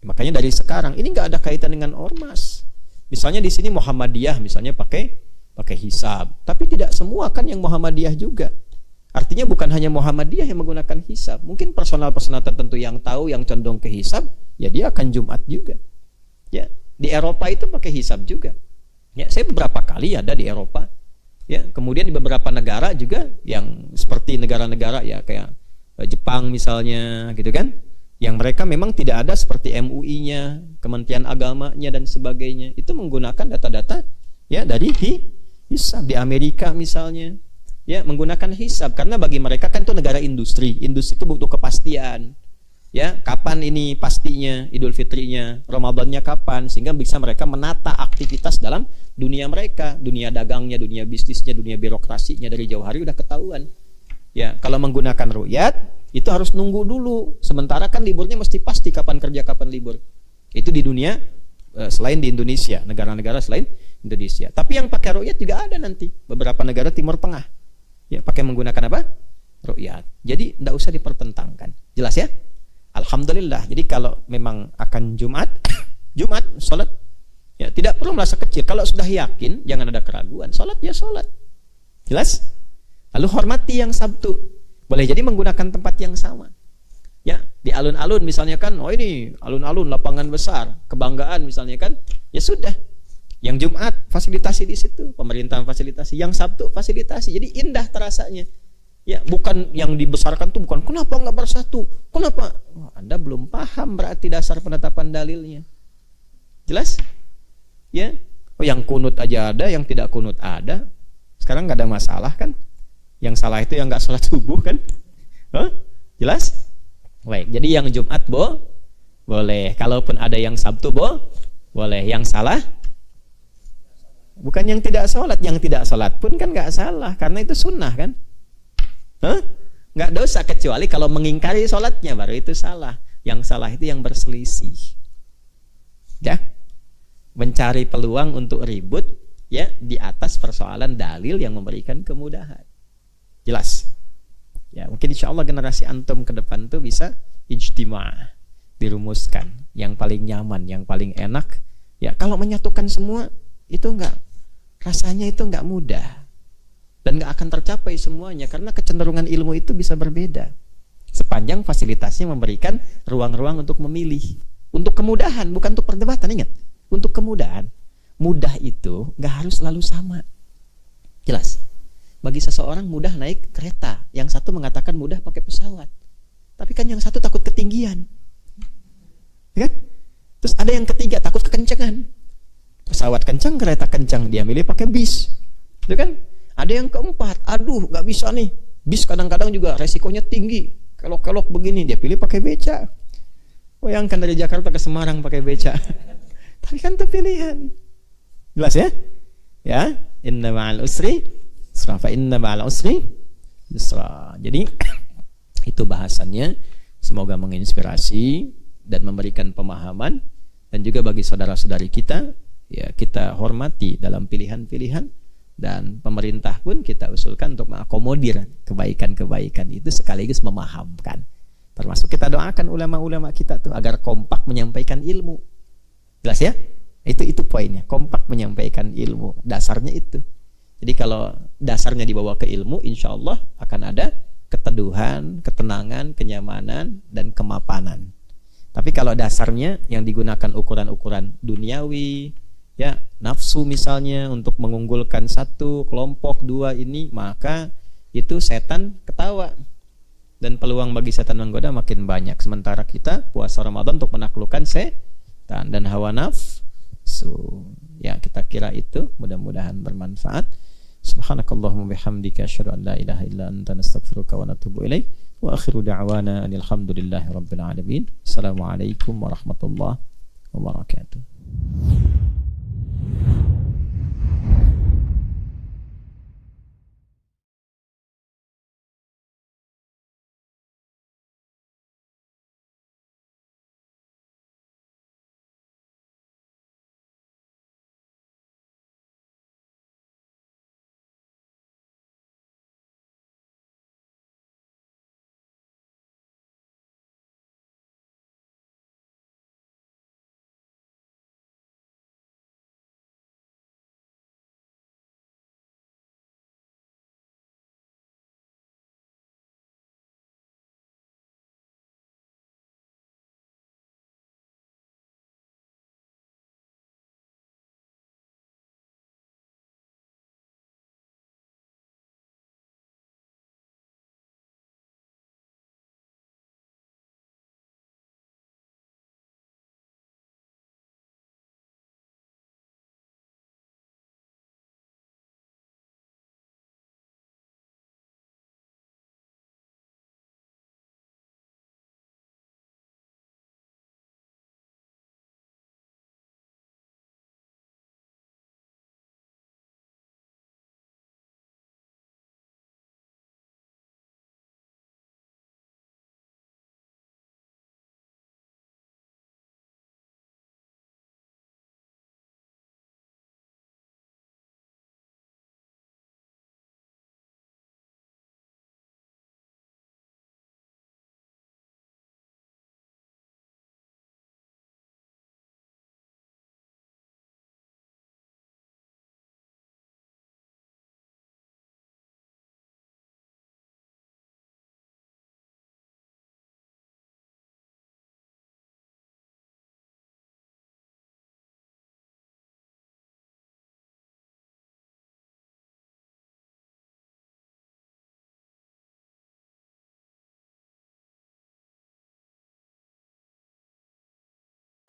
Makanya dari sekarang ini nggak ada kaitan dengan ormas. Misalnya di sini Muhammadiyah misalnya pakai hisab, tapi tidak semua kan yang Muhammadiyah juga. Artinya bukan hanya Muhammadiyah yang menggunakan hisab. Mungkin personal-personal tertentu yang tahu, yang condong ke hisab, ya dia akan Jumat juga. Ya, di Eropa itu pakai hisab juga. Ya, saya beberapa kali ada di Eropa. Ya, kemudian di beberapa negara juga yang seperti negara-negara ya kayak Jepang misalnya, gitu kan? Yang mereka memang tidak ada seperti MUI-nya, Kementerian Agamanya dan sebagainya. Itu menggunakan data-data ya dari hisab. Di Amerika misalnya ya menggunakan hisab karena bagi mereka kan itu negara industri itu butuh kepastian ya kapan ini pastinya Idul Fitrinya, Ramadannya kapan, sehingga bisa mereka menata aktivitas dalam dunia mereka, dunia dagangnya, dunia bisnisnya, dunia birokrasinya dari jauh hari udah ketahuan ya. Kalau menggunakan ru'yat itu harus nunggu dulu, sementara kan liburnya mesti pasti kapan kerja kapan libur Itu di dunia selain di Indonesia, negara-negara selain Indonesia. Tapi yang pakai ru'yat juga ada nanti. Beberapa negara Timur Tengah. Ya, pakai menggunakan apa? Ru'yat. Jadi tidak usah dipertentangkan. Jelas ya? Alhamdulillah. Jadi kalau memang akan Jumat, Jumat sholat, ya tidak perlu merasa kecil. Kalau sudah yakin, jangan ada keraguan. Sholat ya sholat. Jelas? Lalu hormati yang Sabtu. Boleh jadi menggunakan tempat yang sama. Ya, di alun-alun misalnya kan, oh ini alun-alun lapangan besar, kebanggaan misalnya kan, ya sudah. Yang Jumat fasilitasi di situ, pemerintah fasilitasi. Yang Sabtu fasilitasi. Jadi indah terasanya. Ya, bukan yang dibesarkan tuh bukan kenapa nggak bersatu? Kenapa? Oh, Anda belum paham berarti dasar penetapan dalilnya. Jelas? Ya. Oh, yang kunut aja ada, yang tidak kunut ada. Sekarang nggak ada masalah kan? Yang salah itu yang nggak sholat subuh kan? Huh? Jelas? Baik, jadi yang Jumat boleh. Kalaupun ada yang Sabtu boleh. Yang salah bukan yang tidak sholat. Yang tidak sholat pun kan nggak salah karena itu sunnah kan? Nggak dosa kecuali kalau mengingkari sholatnya baru itu salah. Yang salah itu yang berselisih. Ya, mencari peluang untuk ribut ya di atas persoalan dalil yang memberikan kemudahan. Jelas? Ya, mungkin insya Allah generasi antum ke depan tuh bisa ijtima', dirumuskan yang paling nyaman, yang paling enak. Ya, kalau menyatukan semua itu rasanya itu enggak mudah dan enggak akan tercapai semuanya karena kecenderungan ilmu itu bisa berbeda. Sepanjang fasilitasnya memberikan ruang-ruang untuk memilih, untuk kemudahan, bukan untuk perdebatan. Ingat, untuk kemudahan. Mudah itu enggak harus selalu sama. Jelas? Bagi seseorang mudah naik kereta, yang satu mengatakan mudah pakai pesawat. Tapi kan yang satu takut ketinggian. Ya kan? Terus ada yang ketiga takut kekencangan. Pesawat kencang, kereta kencang, dia milih pakai bis. Itu kan? Ada yang keempat, aduh nggak bisa nih. Bis kadang-kadang juga resikonya tinggi. Kelok-kelok begini, dia pilih pakai beca. Bayangkan dari Jakarta ke Semarang pakai beca. Tapi kan itu pilihan. Jelas ya? Ya, inna ma'al usri fa inna ma'al usri yusra. Jadi itu bahasannya, semoga menginspirasi dan memberikan pemahaman, dan juga bagi saudara-saudari kita ya kita hormati dalam pilihan-pilihan, dan pemerintah pun kita usulkan untuk mengakomodir kebaikan-kebaikan itu sekaligus memahamkan. Termasuk kita doakan ulama-ulama kita tuh agar kompak menyampaikan ilmu. Jelas ya? Itu poinnya, kompak menyampaikan ilmu. Dasarnya itu. Jadi kalau dasarnya dibawa ke ilmu, insya Allah akan ada keteduhan, ketenangan, kenyamanan, dan kemapanan. Tapi kalau dasarnya yang digunakan ukuran-ukuran duniawi, ya nafsu misalnya untuk mengunggulkan satu kelompok dua ini, maka itu setan ketawa dan peluang bagi setan menggoda makin banyak. Sementara kita puasa Ramadan untuk menaklukkan setan dan hawa nafsu. Ya, kita kira itu mudah-mudahan bermanfaat. Subhanakallahumma bihamdika asyhadu an la ilaha illa anta nastaghfiruka wa natubu ilaik. Wa akhiru da'wana alhamdulillahi rabbil alamin. Assalamualaikum warahmatullahi wabarakatuh.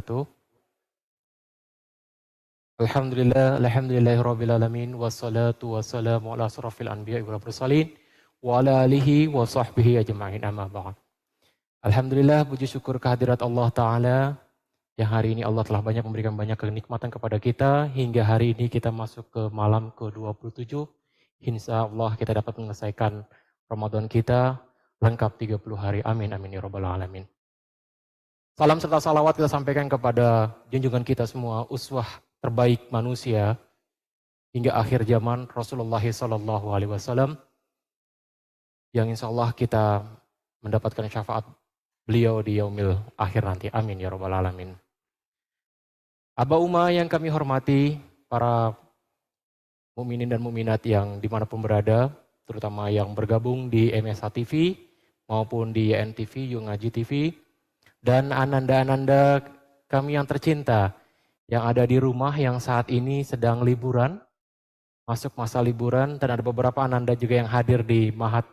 wabarakatuh. Alhamdulillahirabbil alamin wassalatu wassalamu ala asrofil anbiya'i wal mursalin wa ala alihi wa sahbihi ajma'in amma ba'd. Alhamdulillah, puji syukur kehadirat Allah Ta'ala yang hari ini Allah telah memberikan banyak kenikmatan kepada kita hingga hari ini kita masuk ke malam ke-27. Insya Allah kita dapat menyelesaikan Ramadan kita lengkap 30 hari. Amin, amin ya rabbal alamin. Salam serta salawat kita sampaikan kepada junjungan kita semua, uswah terbaik manusia hingga akhir zaman, Rasulullah SAW, yang insya Allah kita mendapatkan syafaat beliau di yaumil akhir nanti. Amin ya rabbal alamin. Aba Uma yang kami hormati, para mukminin dan mukminat yang dimanapun berada, terutama yang bergabung di MSA TV maupun di YNTV, Yungaji TV, dan ananda-ananda kami yang tercinta yang ada di rumah yang saat ini sedang liburan, masuk masa liburan, dan ada beberapa ananda juga yang hadir di Mahat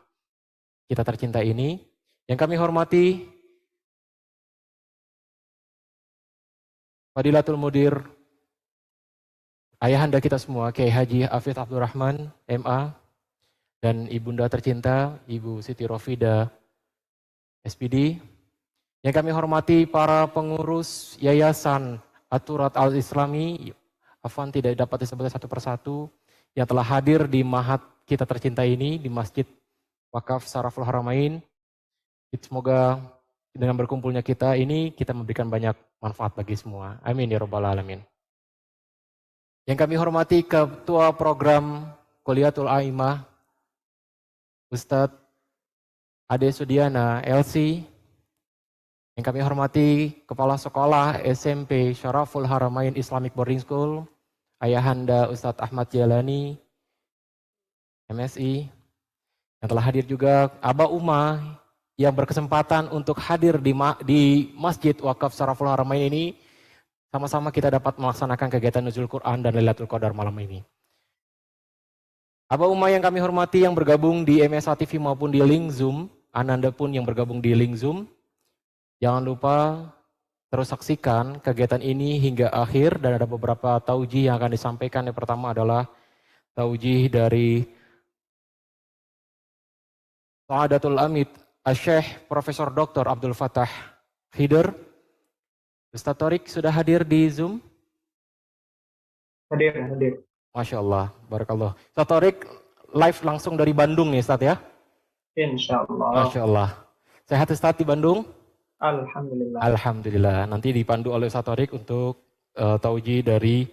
kita tercinta ini. Yang kami hormati, Fadilatul Mudir, ayahanda kita semua, Kiai Haji Hafidz Abdurrahman, MA, dan ibunda tercinta, Ibu Siti Rofida, SPD. Yang kami hormati para pengurus Yayasan Aturat Al-Islami, Afwan tidak dapat disebutkan satu persatu, yang telah hadir di Mahat kita tercinta ini, di Masjid Wakaf Saraful Haramain. Semoga dengan berkumpulnya kita ini, kita memberikan banyak manfaat bagi semua. Amin ya rabbal alamin. Yang kami hormati Ketua Program Kuliatul Aimah, Ustadz Ade Sudiana, LC. Yang kami hormati Kepala Sekolah SMP Syaraful Haramain Islamic Boarding School, Ayahanda Ustadz Ahmad Jalani, MSI. Yang telah hadir juga Aba Uma yang berkesempatan untuk hadir di Masjid Wakaf Syaraful Haramain ini. Sama-sama kita dapat melaksanakan kegiatan Nuzul Quran dan Lailatul Qadar malam ini. Aba Uma yang kami hormati yang bergabung di MSA TV maupun di link Zoom, ananda pun yang bergabung di link Zoom, jangan lupa terus saksikan kegiatan ini hingga akhir, dan ada beberapa taujih yang akan disampaikan. Yang pertama adalah taujih dari Sa'adatul Amit Asy-Syaikh Profesor Dr. Abdul Fattah Khidir. Ustaz Torik sudah hadir di Zoom? Hadir. Masya Allah, barakallah. Ustaz Torik live langsung dari Bandung nih Ustaz ya? Insya Allah. Masya Allah. Sehat Ustaz di Bandung? Alhamdulillah. Alhamdulillah. Nanti dipandu oleh Ustaz Torik untuk taujih dari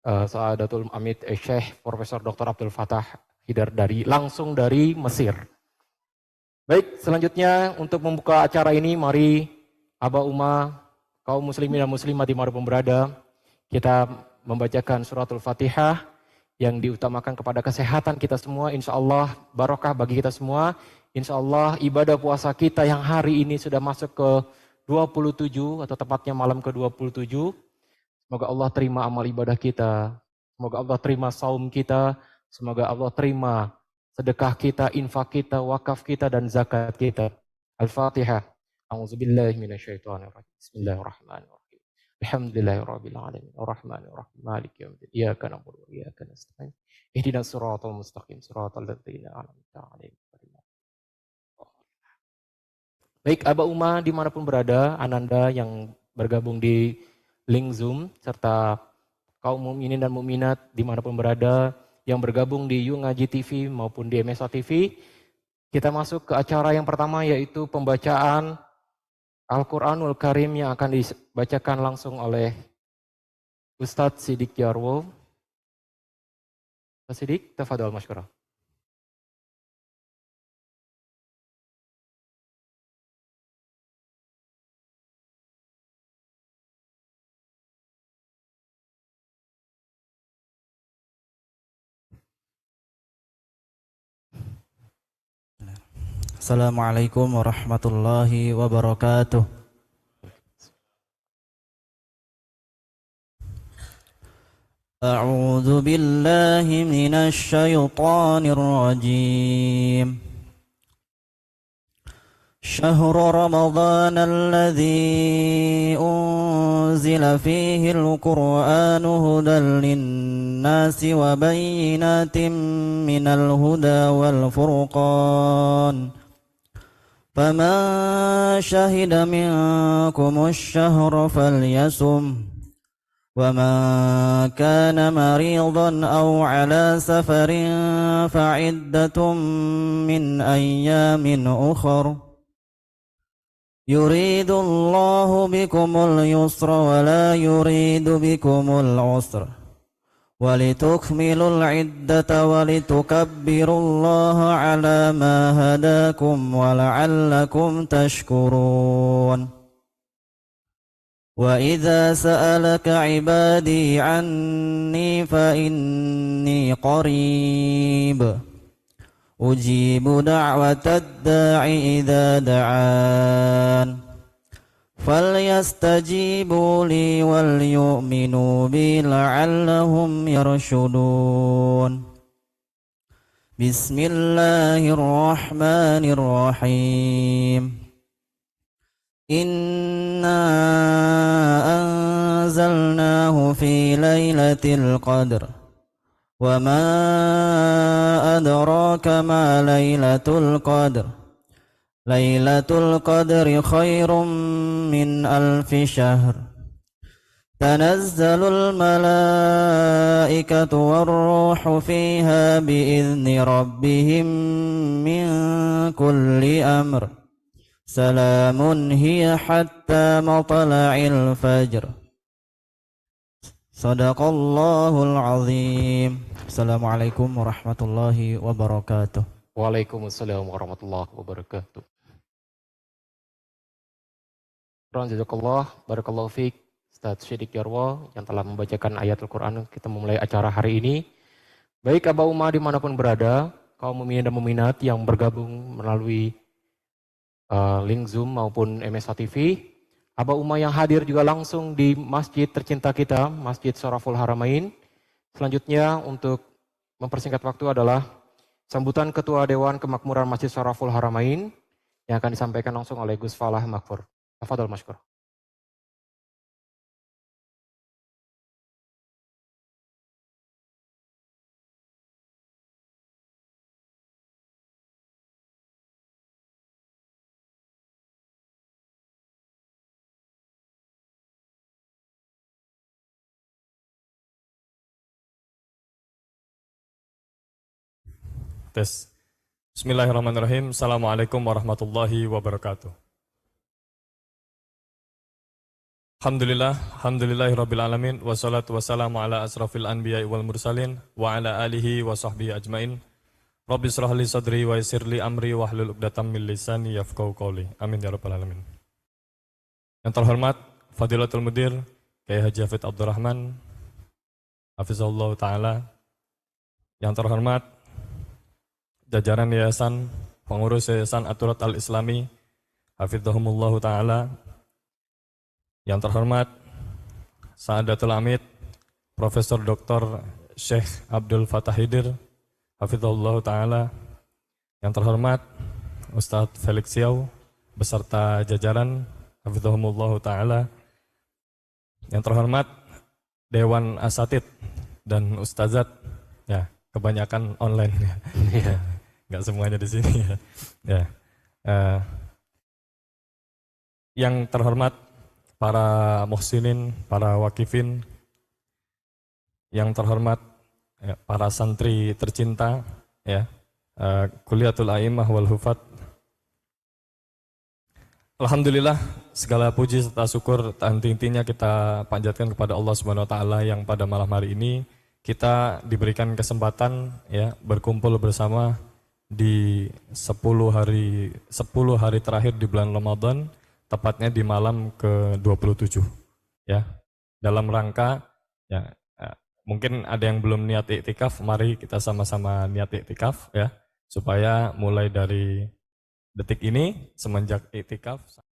Sa'adatul Amit Syekh Profesor Dr. Abdul Fattah Khidir langsung dari Mesir. Baik, selanjutnya untuk membuka acara ini, mari Aba Uma, kaum muslimin dan muslimat dimanapun berada, kita membacakan suratul Fatihah yang diutamakan kepada kesehatan kita semua. Insya Allah barokah bagi kita semua. Insya Allah ibadah puasa kita yang hari ini sudah masuk ke 27 atau tepatnya malam ke 27. Semoga Allah terima amal ibadah kita. Semoga Allah terima saum kita. Semoga Allah terima sedekah kita, infak kita, wakaf kita, dan zakat kita. Al-Fatihah. A'udzubillahi minasyaitonirrajim. Bismillahirrahmanirrahim. Alhamdulillahirabbil alamin. Arrahmanir rahim. Maliki yaumiddin. Iyyaka na'budu wa iyyaka nasta'in. Ihdinas siratal mustaqim. Siratal ladzina an'amta 'alaihim. Baik, Aba Uma dimanapun berada, ananda yang bergabung di link Zoom, serta kaum mukminin dan mukminat dimanapun berada, yang bergabung di Yungaji TV maupun di MSA TV, kita masuk ke acara yang pertama, yaitu pembacaan Al-Quranul Karim yang akan dibacakan langsung oleh Ustadz Siddiq Jarwo. Ustadz Siddiq, tafadhol masykurah. Assalamualaikum warahmatullahi wabarakatuh. A'udzu billahi minasy syaithanir rajim. شهر رمضان الذي أنزل فيه القرآن هدى للناس وبينات من الهدى والفرقان فمن شهد منكم الشهر فليصم ومن كان مريضا أو على سفر فعدة من أيام أخر يريد الله بكم اليسر ولا يريد بكم العسر ولتكملوا العدة ولتكبروا الله على ما هداكم ولعلكم تشكرون وإذا سألك عبادي عني فإني قريب أجيب دعوة الداع إذا دعان فليستجيبوا لي وليؤمنوا بي لعلهم يرشدون بسم الله الرحمن الرحيم إنا أنزلناه في ليلة القدر وما أدراك ما ليلة القدر ليلة القدر خير من ألف شهر تنزل الملائكة والروح فيها بإذن ربهم من كل أمر سلام هي حتى مطلع الفجر Sadaqallahul azim. Assalamualaikum warahmatullahi wabarakatuh. Waalaikumsalam warahmatullahi wabarakatuh. Jazakallah, barakallahu fiik, Ustaz Syidik Jarwo yang telah membacakan ayat Al-Quran. Kita memulai acara hari ini. Baik Aba Umma dimanapun berada, kaum mukminin dan mukminat yang bergabung melalui link Zoom maupun MSA TV, Aba Umma yang hadir juga langsung di masjid tercinta kita, Masjid Syaraful Haramain. Selanjutnya untuk mempersingkat waktu adalah sambutan Ketua Dewan Kemakmuran Masjid Syaraful Haramain yang akan disampaikan langsung oleh Gus Falah Makfur. Tafadhol masykur. Tes. Bismillahirrahmanirrahim. Assalamualaikum warahmatullahi wabarakatuh. Alhamdulillahirabbil alamin wassalatu wassalamu ala asrafil anbiya'i wal mursalin wa ala alihi wa sahbihi ajmain. Rabbi shrah li sadri wa yassir li amri wahlul 'uqdatam min lisani yafqahu qawli. Amin ya rabbal alamin. Yang terhormat Fadilatul Mudir Kyai Haji Hafidz Abdurrahman hafizahullah taala. Yang terhormat jajaran Yayasan Pengurus Yayasan Aturat Al-Islami hafizahumullah taala. Yang terhormat Saadatul Amid Profesor Dr. Syekh Abdul Fattah Hidir hafizahullah taala. Yang terhormat Ustadz Felix Siau beserta jajaran hafizahumullah taala. Yang terhormat Dewan Asatid dan Ustazat, ya kebanyakan online ya. Nggak semuanya di sini ya. Yang terhormat para muhsinin, para wakifin, yang terhormat ya, para santri tercinta ya, Kuliatul A'immah wal Hufat. Alhamdulillah, segala puji serta syukur tak henti-hentinya kita panjatkan kepada Allah Subhanahu wa taala yang pada malam hari ini kita diberikan kesempatan ya berkumpul bersama di 10 hari terakhir di bulan Ramadan, tepatnya di malam ke-27 ya. Dalam rangka ya mungkin ada yang belum niat iktikaf, mari kita sama-sama niat iktikaf ya, supaya mulai dari detik ini semenjak iktikaf